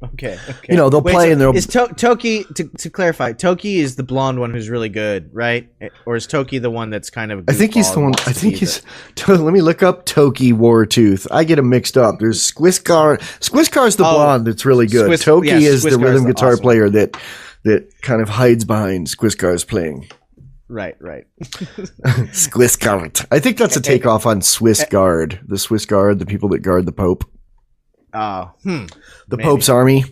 Okay. You know, they'll play and they'll. Is Toki, to clarify, Toki is the blonde one who's really good, right? Or is Toki the one that's kind of? I think he's the one. I think he's. Let me look up Toki Wartooth. I get him mixed up. There's Squiscar. Squiscar's the blonde that's really good. Toki is the rhythm guitar awesome player that kind of hides behind Squiscar's playing. Right. Squiscard. I think that's a takeoff on Swiss Guard. The Swiss Guard, the people that guard the Pope. Oh, The maybe. Pope's army.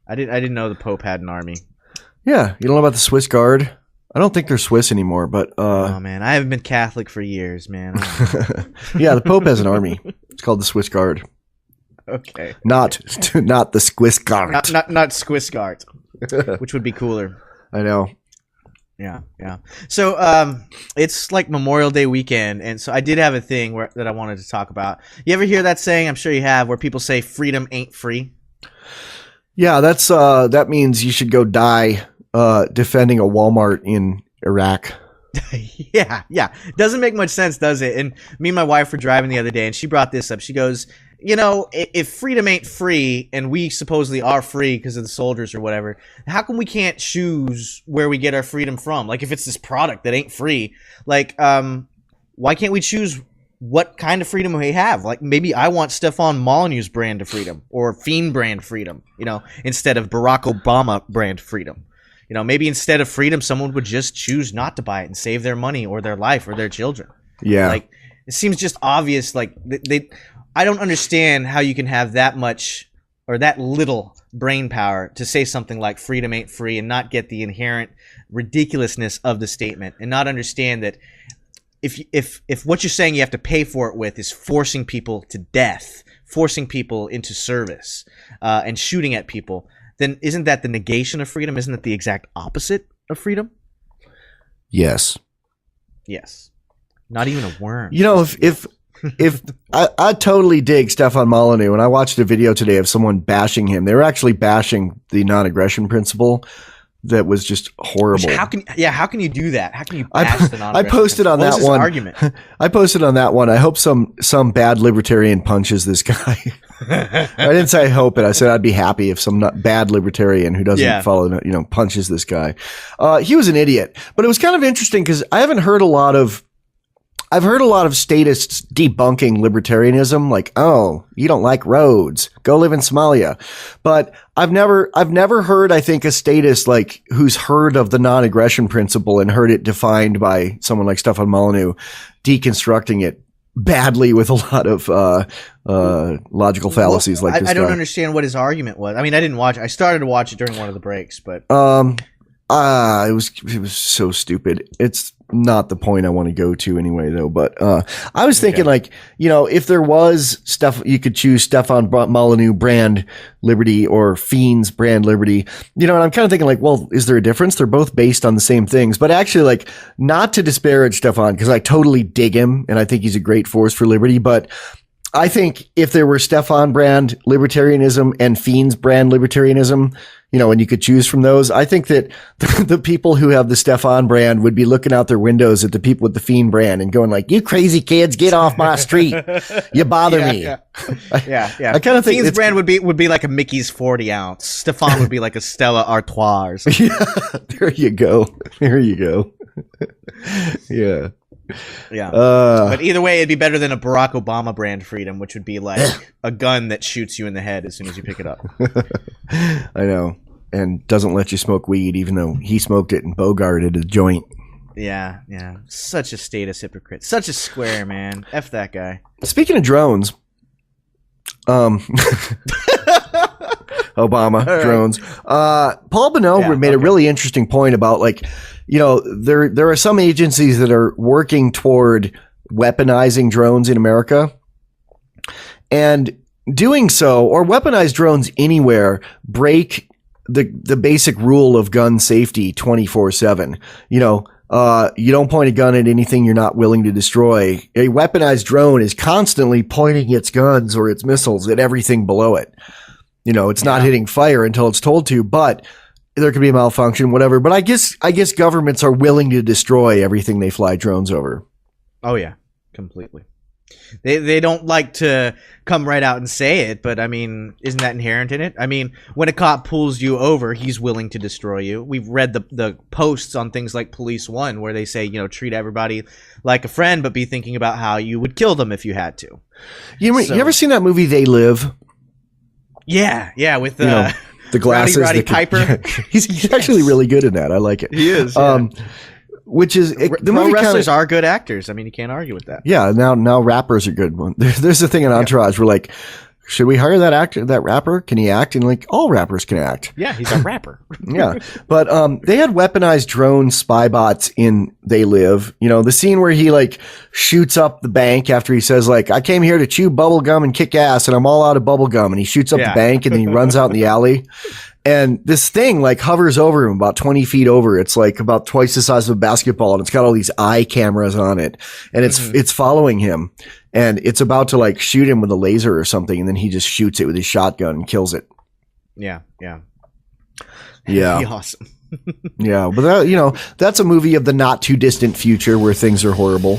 I didn't know the Pope had an army. Yeah, you don't know about the Swiss Guard? I don't think they're Swiss anymore, but Oh man, I haven't been Catholic for years, man. yeah, the Pope has an army. It's called the Swiss Guard. Okay. Not the Swiss Guard. Not Swissguard, which would be cooler. I know. Yeah. So it's like Memorial Day weekend, and so I did have a thing that I wanted to talk about. You ever hear that saying? I'm sure you have, where people say freedom ain't free. Yeah, that's that means you should go die defending a Walmart in Iraq. Yeah. Doesn't make much sense, does it? And me and my wife were driving the other day, and she brought this up. She goes, you know, if freedom ain't free, and we supposedly are free because of the soldiers or whatever, how come we can't choose where we get our freedom from? Like, if it's this product that ain't free, like, why can't we choose what kind of freedom we have? Like, maybe I want Stefan Molyneux's brand of freedom or Fiend brand freedom, you know, instead of Barack Obama brand freedom. You know, maybe instead of freedom, someone would just choose not to buy it and save their money or their life or their children. Yeah. Like, it seems just obvious. Like, I don't understand how you can have that much or that little brain power to say something like freedom ain't free and not get the inherent ridiculousness of the statement and not understand that if what you're saying you have to pay for it with is forcing people to death, forcing people into service, and shooting at people, then isn't that the negation of freedom? Isn't it the exact opposite of freedom? Yes. Yes. Not even a worm. You know, if I totally dig Stefan Molyneux, and I watched a video today of someone bashing him. They were actually bashing the non-aggression principle, that was just horrible. How can you do that? How can you bash the non-aggression? I posted on that one argument. I posted on that one. I hope some bad libertarian punches this guy. I didn't say I hope it. I said I'd be happy if some bad libertarian who doesn't follow, punches this guy. He was an idiot, but it was kind of interesting because I've heard a lot of statists debunking libertarianism, like, oh, you don't like roads, go live in Somalia. But I've never heard, I think, a statist like who's heard of the non-aggression principle and heard it defined by someone like Stefan Molyneux, deconstructing it badly with a lot of logical fallacies like this. I don't understand what his argument was. I mean, I didn't watch. I started to watch it during one of the breaks, but it was so stupid. It's not the point I want to go to anyway, though. But I was thinking, if there was stuff you could choose, Stefan Molyneux brand liberty or FEENS brand liberty, and I'm kind of thinking, well, is there a difference? They're both based on the same things. But actually, not to disparage Stefan, because I totally dig him and I think he's a great force for liberty. But I think if there were Stefan brand libertarianism and FEENS brand libertarianism, and you could choose from those, I think that the people who have the Stefan brand would be looking out their windows at the people with the FEEN brand and going like, you crazy kids, get off my street. You bother me. Yeah. I kind of think FEENS brand would be like a Mickey's 40 ounce. Stefan would be like a Stella Artois. There you go. Yeah. Yeah. But either way, it'd be better than a Barack Obama brand freedom, which would be like a gun that shoots you in the head as soon as you pick it up. I know. And doesn't let you smoke weed, even though he smoked it and bogarted a joint. Yeah. Such a statist hypocrite. Such a square, man. F that guy. Speaking of drones, Obama, drones. Paul Bonneau made a really interesting point about there are some agencies that are working toward weaponizing drones in America, and doing so, or weaponize drones anywhere, break the basic rule of gun safety 24/7. You don't point a gun at anything you're not willing to destroy. A weaponized drone is constantly pointing its guns or its missiles at everything below it. It's not hitting fire until it's told to, but there could be a malfunction, whatever. But I guess governments are willing to destroy everything they fly drones over. Oh yeah, completely. They don't like to come right out and say it, but I mean, isn't that inherent in it? I mean, when a cop pulls you over, he's willing to destroy you. We've read the posts on things like Police One where they say, treat everybody like a friend, but be thinking about how you would kill them if you had to. You ever seen that movie They Live? Yeah, with the glasses, Roddy Piper. Yeah. He's actually really good in that. I like it. He is. Yeah. Which is the movie wrestlers are good actors. I mean, you can't argue with that. Yeah, now rappers are good. There's a thing in Entourage where should we hire that actor, that rapper? Can he act? And all rappers can act. Yeah, he's a rapper. Yeah. But they had weaponized drone spy bots in They Live. The scene where he shoots up the bank after he says I came here to chew bubble gum and kick ass and I'm all out of bubble gum, and he shoots up the bank and then he runs out in the alley. And this thing hovers over him about 20 feet over. It's about twice the size of a basketball, and it's got all these eye cameras on it, and it's following him, and it's about to shoot him with a laser or something, and then he just shoots it with his shotgun and kills it. Yeah. Awesome. Yeah, but that's a movie of the not too distant future where things are horrible.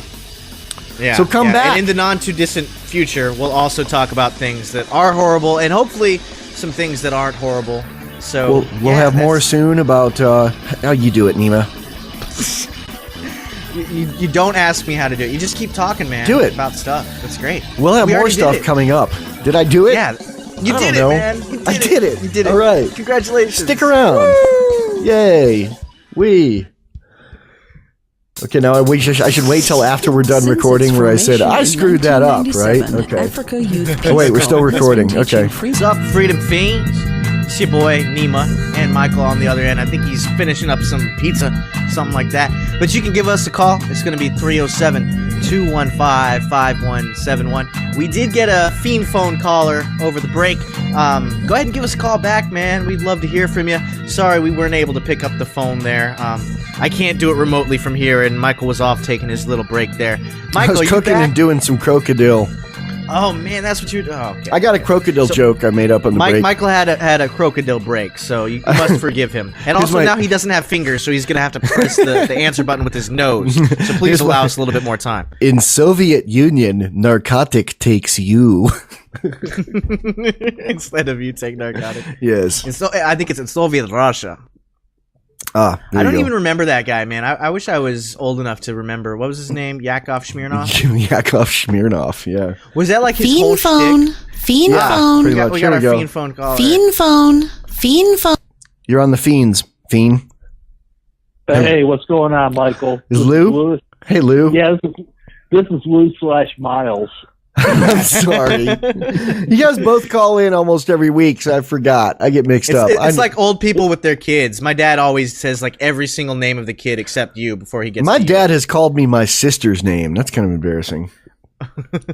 Yeah. So come back. And in the not too distant future, we'll also talk about things that are horrible, and hopefully some things that aren't horrible. So we'll have more soon about how you do it, Neema. You don't ask me how to do it. You just keep talking, man. Do it about stuff. That's great. We'll have more stuff coming up. Did I do it? Yeah, you did it, man. I did it. You did it. All right. Congratulations. Stick around. Woo! Yay. Okay, now I should wait till after we're done recording where I said I screwed that up, right? Okay. Oh wait, we're still recording. Okay. What's up, Freedom Feens? It's your boy Neema and Michael on the other end. I think he's finishing up some pizza, something like that. But you can give us a call. It's going to be 307-215-5171. We did get a Fiend phone caller over the break. Go ahead and give us a call back, man. We'd love to hear from you. Sorry we weren't able to pick up the phone there. I can't do it remotely from here, and Michael was off taking his little break there. Michael, I was cooking and doing some Krokodil. Oh man, that's what you. Oh, okay. I got a crocodile joke I made up on the break. Michael had a crocodile break, so you must forgive him. And also now he doesn't have fingers, so he's gonna have to press the answer button with his nose. So please allow us a little bit more time. In Soviet Union, narcotic takes you. Instead of you take narcotic. Yes. I think it's in Soviet Russia. I don't even remember that guy, man. I wish I was old enough to remember. What was his name? Yakov Smirnoff? Yakov Smirnoff, yeah. Was that like his Fiend whole phone. shtick? Fiend phone. Pretty much. We Here got we our go. Fiend phone call. Fiend phone. Fiend phone. You're on the Fiends, Fiend. Hey, what's going on, Michael? Is Lou? Hey, Lou. Yeah, this is Lou / Miles. I'm sorry. You guys both call in almost every week, so I forgot. I get mixed up. It's like old people with their kids. My dad always says like every single name of the kid except you before he gets My to you. dad has called me my sister's name. That's kind of embarrassing.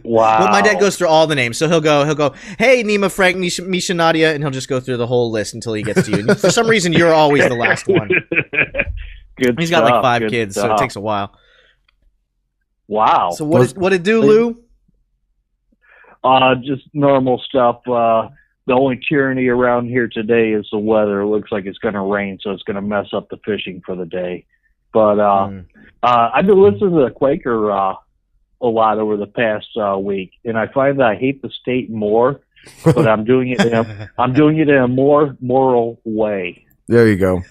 Wow. Well, my dad goes through all the names. So he'll go, hey, Neema, Frank, Misha, Nadia, and he'll just go through the whole list until he gets to you. And for some reason, you're always the last one. Good He's got like 5 good kids, so stuff. it takes a while. Wow. So what it do, Lou? Just normal stuff. The only tyranny around here today is the weather. It looks like it's going to rain, so it's going to mess up the fishing for the day. But I've been listening to the Quaker a lot over the past week, and I find that I hate the state more, but I'm doing it in a more moral way. There you go.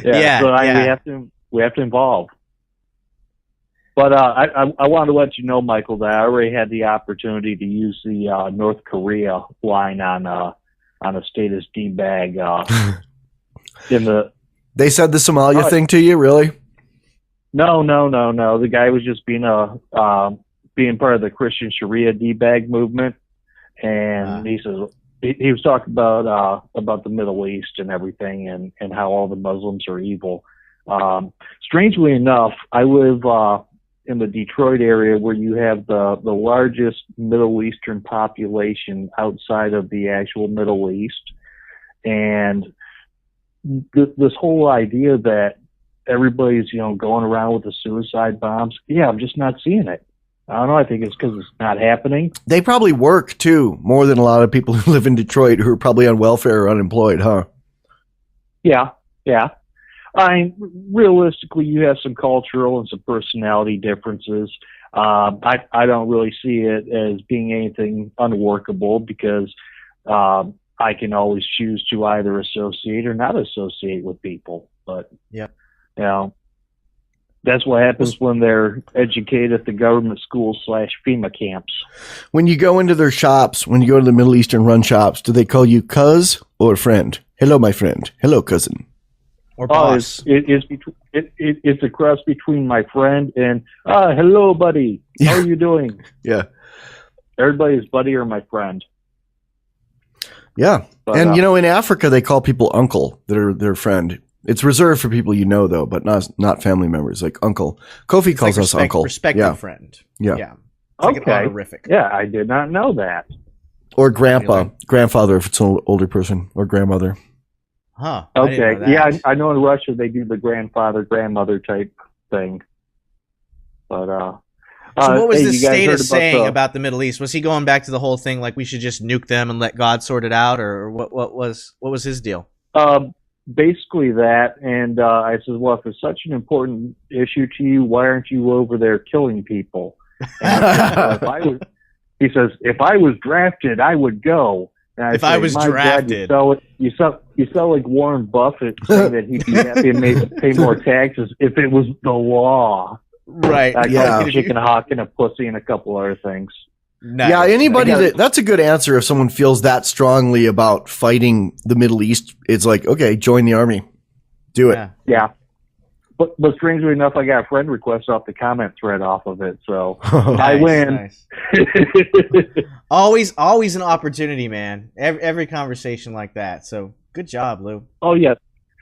We have to involve. But I want to let you know, Michael, that I already had the opportunity to use the North Korea line on a statist D-bag in the. They said the Somalia thing to you, really? No. The guy was just being part of the Christian Sharia D-bag movement, and he says he was talking about the Middle East and everything, and how all the Muslims are evil. Strangely enough, I live in the Detroit area, where you have the largest Middle Eastern population outside of the actual Middle East. And this whole idea that everybody's, going around with the suicide bombs, I'm just not seeing it. I don't know. I think it's because it's not happening. They probably work, too, more than a lot of people who live in Detroit who are probably on welfare or unemployed, huh? Yeah. I mean, realistically, you have some cultural and some personality differences. I don't really see it as being anything unworkable, because I can always choose to either associate or not associate with people. But that's what happens when they're educated at the government schools / FEMA camps. When you go into their shops, when you go to the Middle Eastern run shops, do they call you cuz or friend? Hello, my friend. Hello, cousin. Or boss. It's a cross between my friend and hello, buddy. How are you doing? Yeah. Everybody's buddy or my friend. Yeah. But, and in Africa they call people uncle that are their friend. It's reserved for people though, but not family members, like uncle. Kofi calls us uncle. Respected friend. Yeah. It's like an honorific. Yeah, I did not know that. Or grandfather if it's an older person, or grandmother. Huh. Okay. Yeah, I know in Russia they do the grandfather, grandmother type thing. But so what was the statist saying about about the Middle East? Was he going back to the whole thing like we should just nuke them and let God sort it out, or what was his deal? Basically that, and I said, well, if it's such an important issue to you, why aren't you over there killing people? And he says, if I was drafted, I would go. If I was drafted, you sound like Warren Buffett saying that he'd be happy and pay more taxes if it was the law. Right. Chicken hawk and a pussy and a couple other things. Nice. Yeah, anybody that's a good answer if someone feels that strongly about fighting the Middle East. It's like, okay, join the army. Do it. Yeah. But strangely enough, I got a friend request off the comment thread off of it, so I win. Nice. Always an opportunity, man. Every conversation like that. So good job, Lou. Oh yeah.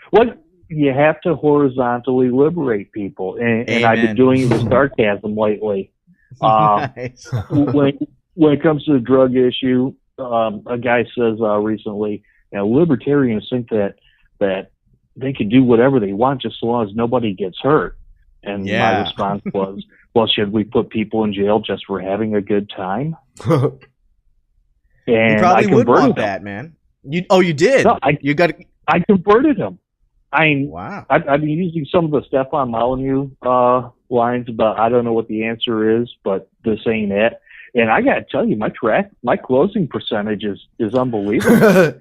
What you have to horizontally liberate people, and I've been doing it with sarcasm lately. Nice. when it comes to the drug issue, a guy says recently, libertarians think that they can do whatever they want just so long as nobody gets hurt. And my response was, well, should we put people in jail just for having a good time? And you probably would want that, man. You did? No, I converted him. Wow. I've been using some of the Stefan Molyneux lines about I don't know what the answer is, but this ain't it. And I got to tell you, my closing percentage is unbelievable.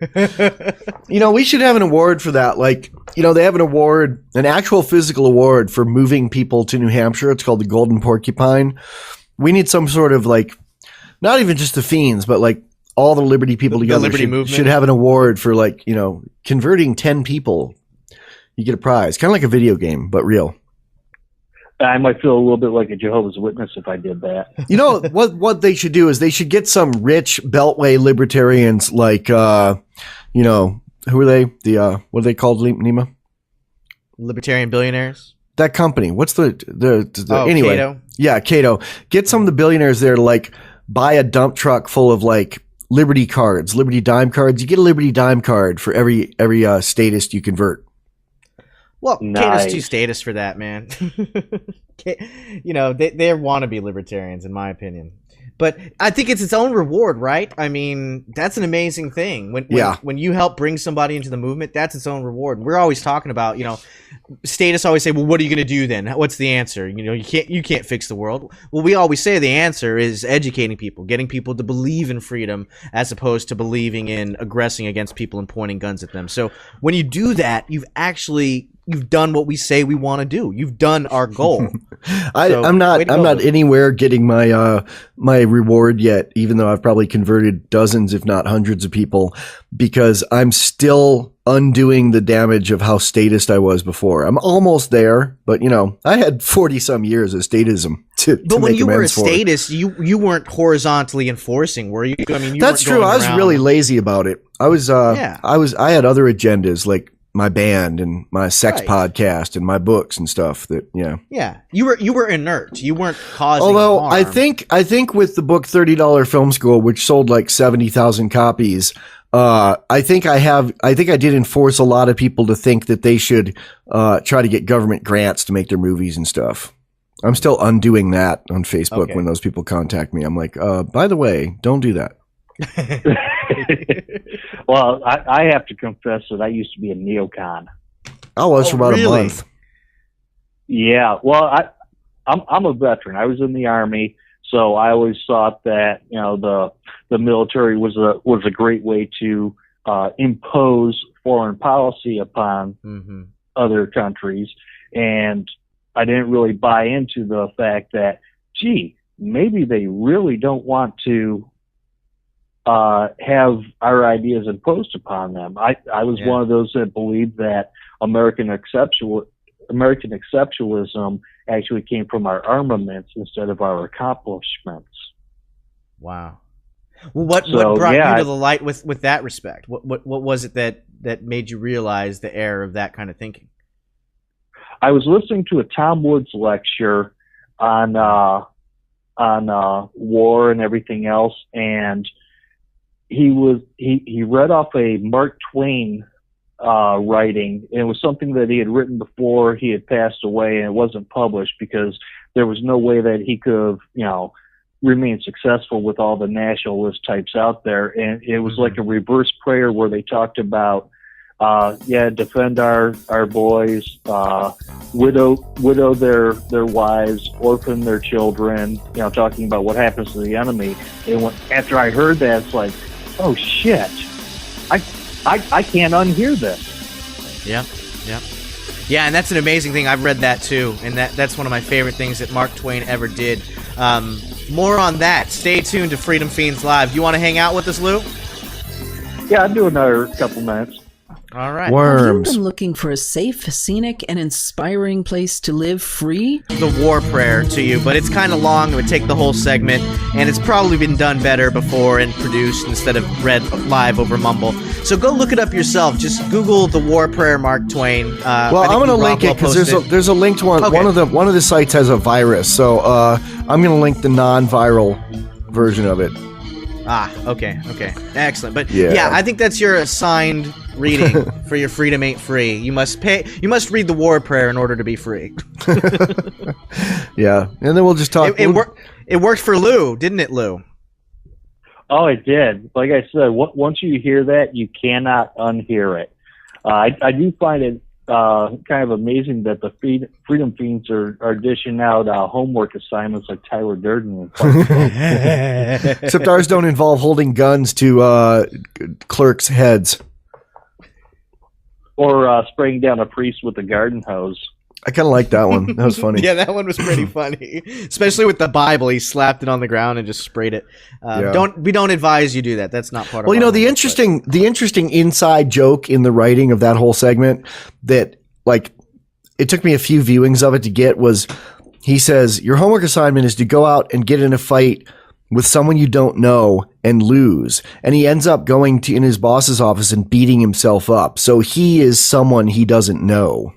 We should have an award for that. Like, they have an actual physical award for moving people to New Hampshire. It's called the Golden Porcupine. We need some sort of not even just the Feens, but all the Liberty people together should have an award for converting 10 people. You get a prize, kind of like a video game, but real. I might feel a little bit like a Jehovah's Witness if I did that. What they should do is they should get some rich Beltway libertarians who are they? What are they called, Neema? Libertarian billionaires? That company. What's the anyway? Cato? Yeah, Cato. Get some of the billionaires there to buy a dump truck full of Liberty cards, Liberty dime cards. You get a Liberty dime card for every statist you convert. Well, Cato's too statist for that, man. They're wannabe libertarians, in my opinion. But I think it's its own reward, right? I mean, that's an amazing thing. When you help bring somebody into the movement, that's its own reward. We're always talking about, statists always say, well, what are you going to do then? What's the answer? You can't fix the world. Well, we always say the answer is educating people, getting people to believe in freedom as opposed to believing in aggressing against people and pointing guns at them. So when you do that, you've done what we say we want to do. You've done our goal. I'm not anywhere getting my reward yet, even though I've probably converted dozens, if not hundreds of people, because I'm still undoing the damage of how statist I was before. I'm almost there, but I had 40 some years of statism to But when make you were a amends for. statist, you weren't horizontally enforcing, were you? I mean, That's true. I was really lazy about it. I had other agendas like my band and my sex podcast and my books and stuff Yeah. You were inert. You weren't causing Although harm. I think with the book $30 Film School, which sold 70,000 copies, I think I did enforce a lot of people to think that they should try to get government grants to make their movies and stuff. I'm still undoing that on Facebook when those people contact me. I'm like, by the way, don't do that. Well, I have to confess that I used to be a neocon. I was for about a month. Yeah, well, I'm a veteran. I was in the Army, so I always thought that the military was a great way to impose foreign policy upon other countries, and I didn't really buy into the fact that, maybe they really don't want to have our ideas imposed upon them. I was one of those that believed that American exceptionalism actually came from our armaments instead of our accomplishments. Wow. Well, what brought you to the light with that respect? What was it that made you realize the error of that kind of thinking? I was listening to a Tom Woods lecture on war and everything else, and he read off a Mark Twain writing, and it was something that he had written before he had passed away, and it wasn't published because there was no way that he could have, remain successful with all the nationalist types out there. And it was like a reverse prayer where they talked about defend our boys, widow their wives, orphan their children, talking about what happens to the enemy. And after I heard that, it's like, oh shit, I can't unhear this. Yeah, and that's an amazing thing. I've read that too, and that's one of my favorite things that Mark Twain ever did. More on that. Stay tuned to Freedom Feens Live. You want to hang out with us, Lou? Yeah, I'll do another couple minutes. All right. Worms. Have you been looking for a safe, scenic, and inspiring place to live free? The war prayer to you, but it's kind of long. It would take the whole segment, and it's probably been done better before and produced instead of read live over mumble. So go look it up yourself. Just Google the war prayer Mark Twain. Well, I'm going to link it because there's a link to one. Okay. One of the sites has a virus, so I'm going to link the non-viral version of it. Okay. Excellent. But yeah, I think that's your assigned reading for your Freedom Ain't Free. You must read the war prayer in order to be free. Yeah. And then we'll just talk. It worked for Lou, didn't it, Lou? Oh, it did. Like I said, once you hear that, you cannot unhear it. I do find it kind of amazing that the Freedom Feens are dishing out homework assignments like Tyler Durden. Except ours don't involve holding guns to clerks' heads. Or spraying down a priest with a garden hose. I kind of like that one. That was funny. Yeah, that one was pretty funny. Especially with the Bible. He slapped it on the ground and just sprayed it. We don't advise you do that. That's not part of the interesting inside joke in the writing of that whole segment that, like, it took me a few viewings of it to get was, he says, your homework assignment is to go out and get in a fight with someone you don't know and lose. And he ends up going in his boss's office and beating himself up. So he is someone he doesn't know.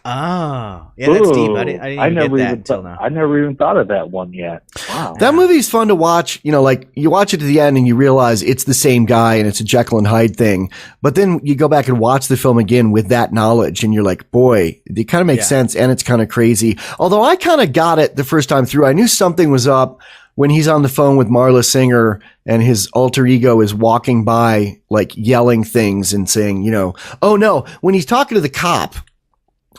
Oh, yeah, that's deep. I didn't get that until now. I never even thought of that one yet. Wow. That movie's fun to watch. You know, like, you watch it to the end and you realize it's the same guy and it's a Jekyll and Hyde thing. But then you go back and watch the film again with that knowledge and you're like, boy, it kind of makes sense and it's kind of crazy. Although I kind of got it the first time through. I knew something was up when he's on the phone with Marla Singer and his alter ego is walking by, like, yelling things and saying, you know, oh no, when he's talking to the cop.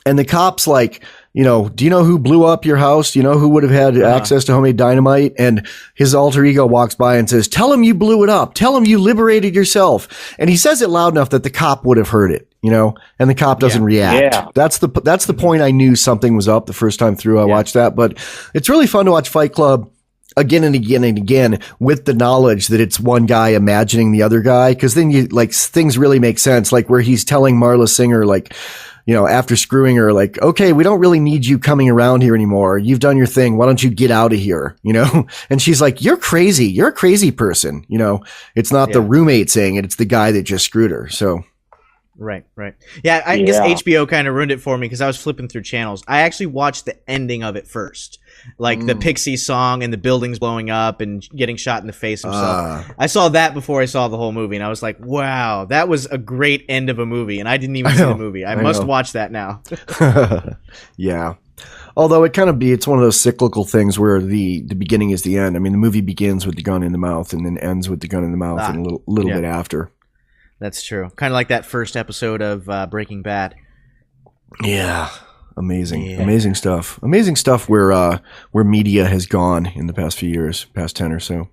And the cop's like, you know, do you know who blew up your house? Do you know who would have had access to homemade dynamite? And his alter ego walks by and says, tell him you blew it up. Tell him you liberated yourself. And he says it loud enough that the cop would have heard it, you know, and the cop doesn't react. Yeah. That's the point I knew something was up the first time through I watched that. But it's really fun to watch Fight Club again and again and again with the knowledge that it's one guy imagining the other guy. Cause then you, like, things really make sense. Like where he's telling Marla Singer, like, you know, after screwing her, like, okay, we don't really need you coming around here anymore. You've done your thing. Why don't you get out of here? You know? And she's like, you're crazy. You're a crazy person. You know, it's not the roommate saying it. It's the guy that just screwed her. So. Right. Yeah. I guess HBO kind of ruined it for me because I was flipping through channels. I actually watched the ending of it first. Like the Pixie song and the buildings blowing up and getting shot in the face himself. I saw that before I saw the whole movie, and I was like, wow, that was a great end of a movie, and I didn't even see the movie. I must watch that now. Yeah. Although it's one of those cyclical things where the beginning is the end. I mean, the movie begins with the gun in the mouth and then ends with the gun in the mouth and a little bit after. That's true. Kind of like that first episode of Breaking Bad. Yeah. Amazing stuff where media has gone in the past few years, past 10 or so.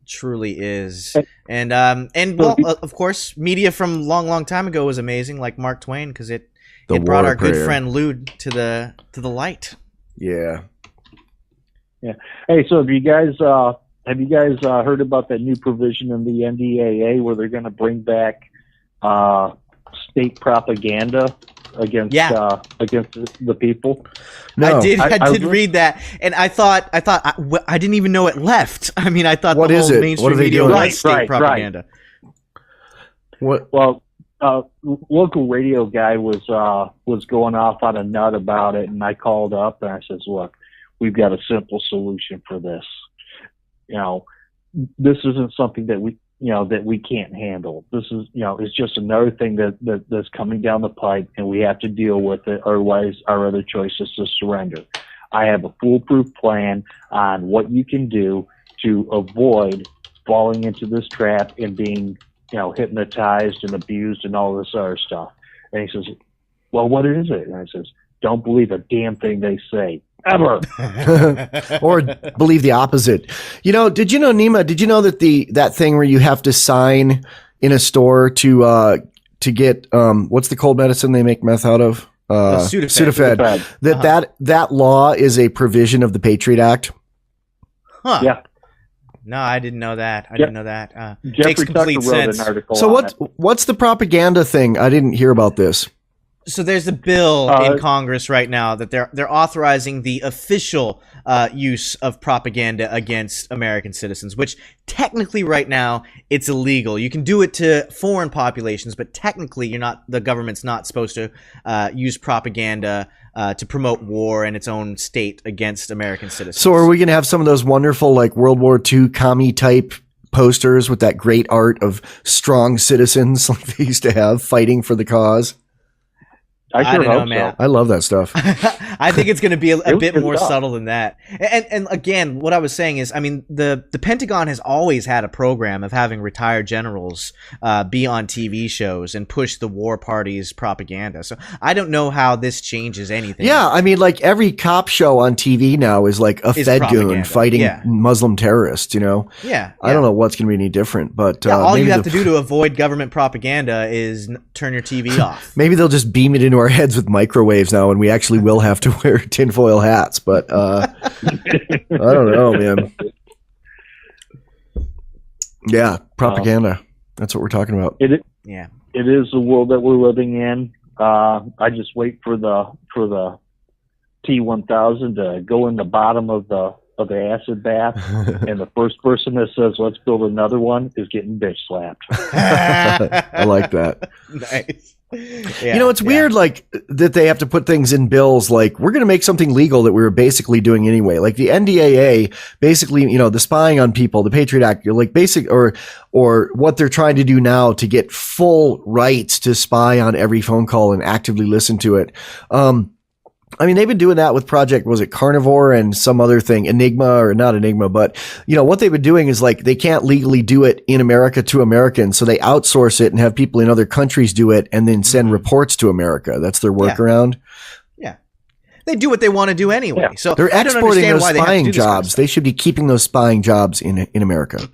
Truly is. And well, of course, media from long time ago was amazing, like Mark Twain, because it brought our good friend Lou to the light. Yeah. Hey, so have you guys heard about that new provision in the NDAA where they're going to bring back state propaganda against the people? No. I did read that, and I thought I didn't even know it left. I mean, I thought the whole mainstream media was state propaganda. What? Well, local radio guy was going off on a nut about it, and I called up and I says, "Look, we've got a simple solution for this. You know, this isn't something that we can't handle. This is, it's just another thing that's coming down the pipe, and we have to deal with it. Otherwise, our other choice is to surrender. I have a foolproof plan on what you can do to avoid falling into this trap and being, hypnotized and abused and all this other stuff." And he says, "Well, what is it?" And I says, "Don't believe a damn thing they say. Ever." Or believe the opposite. Did you know, Neema, did you know that that thing where you have to sign in a store to get, what's the cold medicine they make meth out of? Sudafed. That law is a provision of the Patriot Act. Huh. Yeah. No, I didn't know that. I didn't know that. Jeffrey Makes complete Tucker wrote sense. an article. So what's the propaganda thing? I didn't hear about this. So there's a bill in Congress right now that they're authorizing the official use of propaganda against American citizens, which technically right now it's illegal. You can do it to foreign populations, but technically the government's not supposed to use propaganda to promote war in its own state against American citizens. So are we going to have some of those wonderful, like, World War II commie type posters with that great art of strong citizens like they used to have fighting for the cause? I don't know, hope man. so. I love that stuff. I think it's going to be a bit more stuff. subtle than that. And again, what I was saying is, I mean, the Pentagon has always had a program of having retired generals be on TV shows and push the war party's propaganda. So I don't know how this changes anything. Yeah, I mean, like every cop show on TV now is like a Fed goon propaganda. fighting Yeah. Muslim terrorists, you know? Yeah. I don't know what's going to be any different, but all maybe you have to do to avoid government propaganda is turn your TV off. maybe they'll just beam it into our heads with microwaves now, and we actually will have to wear tinfoil hats. But I don't know, man. Yeah, propaganda. That's what we're talking about. It Yeah. is the world that we're living in. I just wait for the T-1000 to go in the bottom of the acid bath, and the first person that says let's build another one is getting bitch slapped. I like that. Nice. Yeah, you know, it's weird, like that they have to put things in bills. Like we're going to make something legal that we were basically doing anyway. Like the NDAA, basically, you know, the spying on people, the Patriot Act, like basic or what they're trying to do now to get full rights to spy on every phone call and actively listen to it. I mean, they've been doing that with Project, was it Carnivore and some other thing, Enigma or not Enigma, but you know, what they've been doing is like, they can't legally do it in America to Americans. So they outsource it and have people in other countries do it and then send reports to America. That's their workaround. Yeah. They do what they want to do anyway. Yeah. So They're I don't exporting understand those why they have to spying do this kind of jobs. stuff. They should be keeping those spying jobs in America.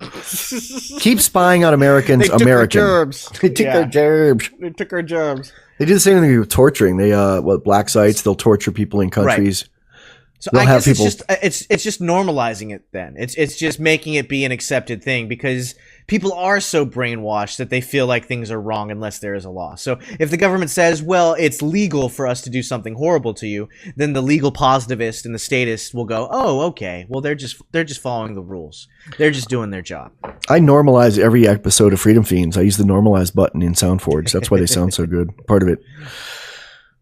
Keep spying on Americans, They took American. our gerbs. They took our gerbs. They took our gerbs. They do the same thing with torturing. They, black sites, they'll torture people in countries. So They'll I have guess people- it's just normalizing it then. It's just making it be an accepted thing because people are so brainwashed that they feel like things are wrong unless there is a law. So if the government says, well, it's legal for us to do something horrible to you, then the legal positivist and the statist will go, oh, okay. Well, they're just following the rules. They're just doing their job. I normalize every episode of Freedom Feens. I use the normalize button in SoundForge. That's why they sound so good. Part of it.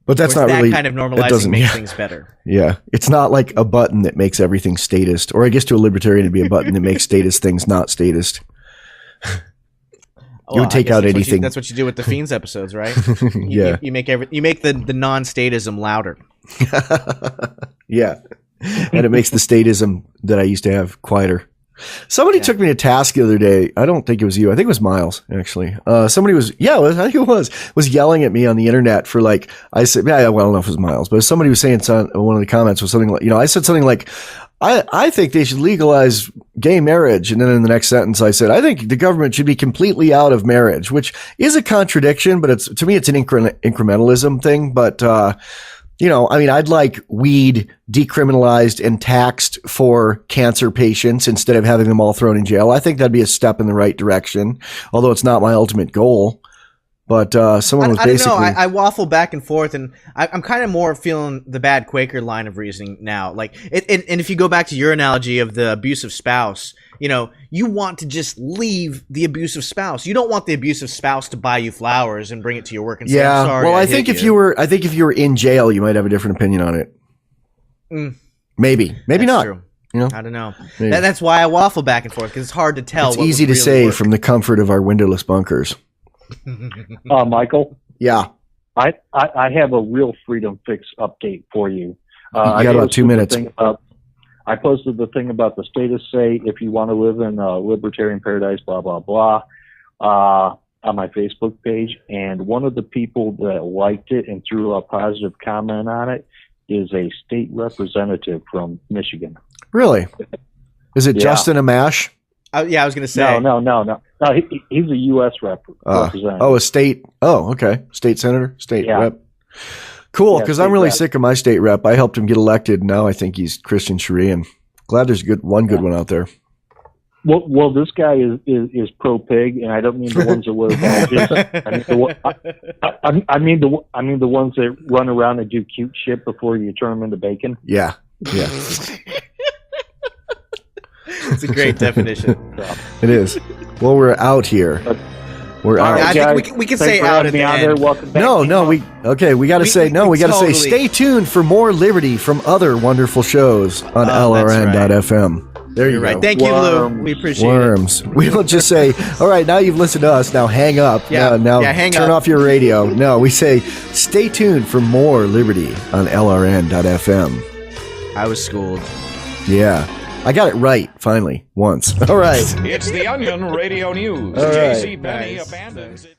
But that's Of course, not that really kind of that normalizing doesn't- makes yeah. things better. Yeah. It's not like a button that makes everything statist. Or I guess to a libertarian it'd be a button that makes statist things not statist. You would take out anything. That's what you do with the Fiends episodes, right? Yeah. You make the non-statism louder. Yeah. And it makes the statism that I used to have quieter. Somebody took me to task the other day. I don't think it was you. I think it was Miles, actually. Somebody was, I think it was yelling at me on the internet for like, I said, well, I don't know if it was Miles, but somebody was saying one of the comments was something like, I said something like, I think they should legalize gay marriage. And then in the next sentence, I said, I think the government should be completely out of marriage, which is a contradiction, but to me, it's an incrementalism thing. But, I'd like weed decriminalized and taxed for cancer patients instead of having them all thrown in jail. I think that'd be a step in the right direction, although it's not my ultimate goal. But someone was basically... I don't know. I waffle back and forth, and I'm kind of more feeling the bad Quaker line of reasoning now. Like, and if you go back to your analogy of the abusive spouse, you want to just leave the abusive spouse. You don't want the abusive spouse to buy you flowers and bring it to your work and say, I'm sorry. Well, I think if you were in jail, you might have a different opinion on it. Maybe That's not. True. I don't know. Maybe. That's why I waffle back and forth because it's hard to tell. It's what easy would to really say work. from the comfort of our windowless bunkers. Michael? Yeah. I have a real Freedom Fix update for you. You got about 2 minutes. I posted the thing about the status say, if you want to live in a libertarian paradise, blah, blah, blah, on my Facebook page. And one of the people that liked it and threw a positive comment on it is a state representative from Michigan. Really? Is it Yeah. Justin Amash? Yeah, I was going to say. No. He's a U.S. representative. A state. Oh, okay. State senator, state rep. Cool, Yeah, because I'm state really rep. sick of my state rep. I helped him get elected. Now I think he's Christian Sharian. Glad there's one good one out there. Well, this guy is pro pig, and I don't mean the ones that wear badges. I mean the ones that run around and do cute shit before you turn them into bacon. Yeah. It's a great definition. It is. Well, we're out here. We're out. right, I guys, think we can thanks say for out having at me the on end. there. Welcome back. No, we got to say totally- stay tuned for more liberty from other wonderful shows on Oh, that's right. LRN.fm. There You're you right. go. Thank you, Lou. We appreciate Worms. We don't just say, all right, now you've listened to us, now hang up. Yeah. Now Hang turn up. off your radio. No, we say, stay tuned for more Liberty on LRN.FM. it. I was schooled. Yeah. I got it right, finally, once. All right. It's the Onion Radio News. All right. JCPenney abandons it.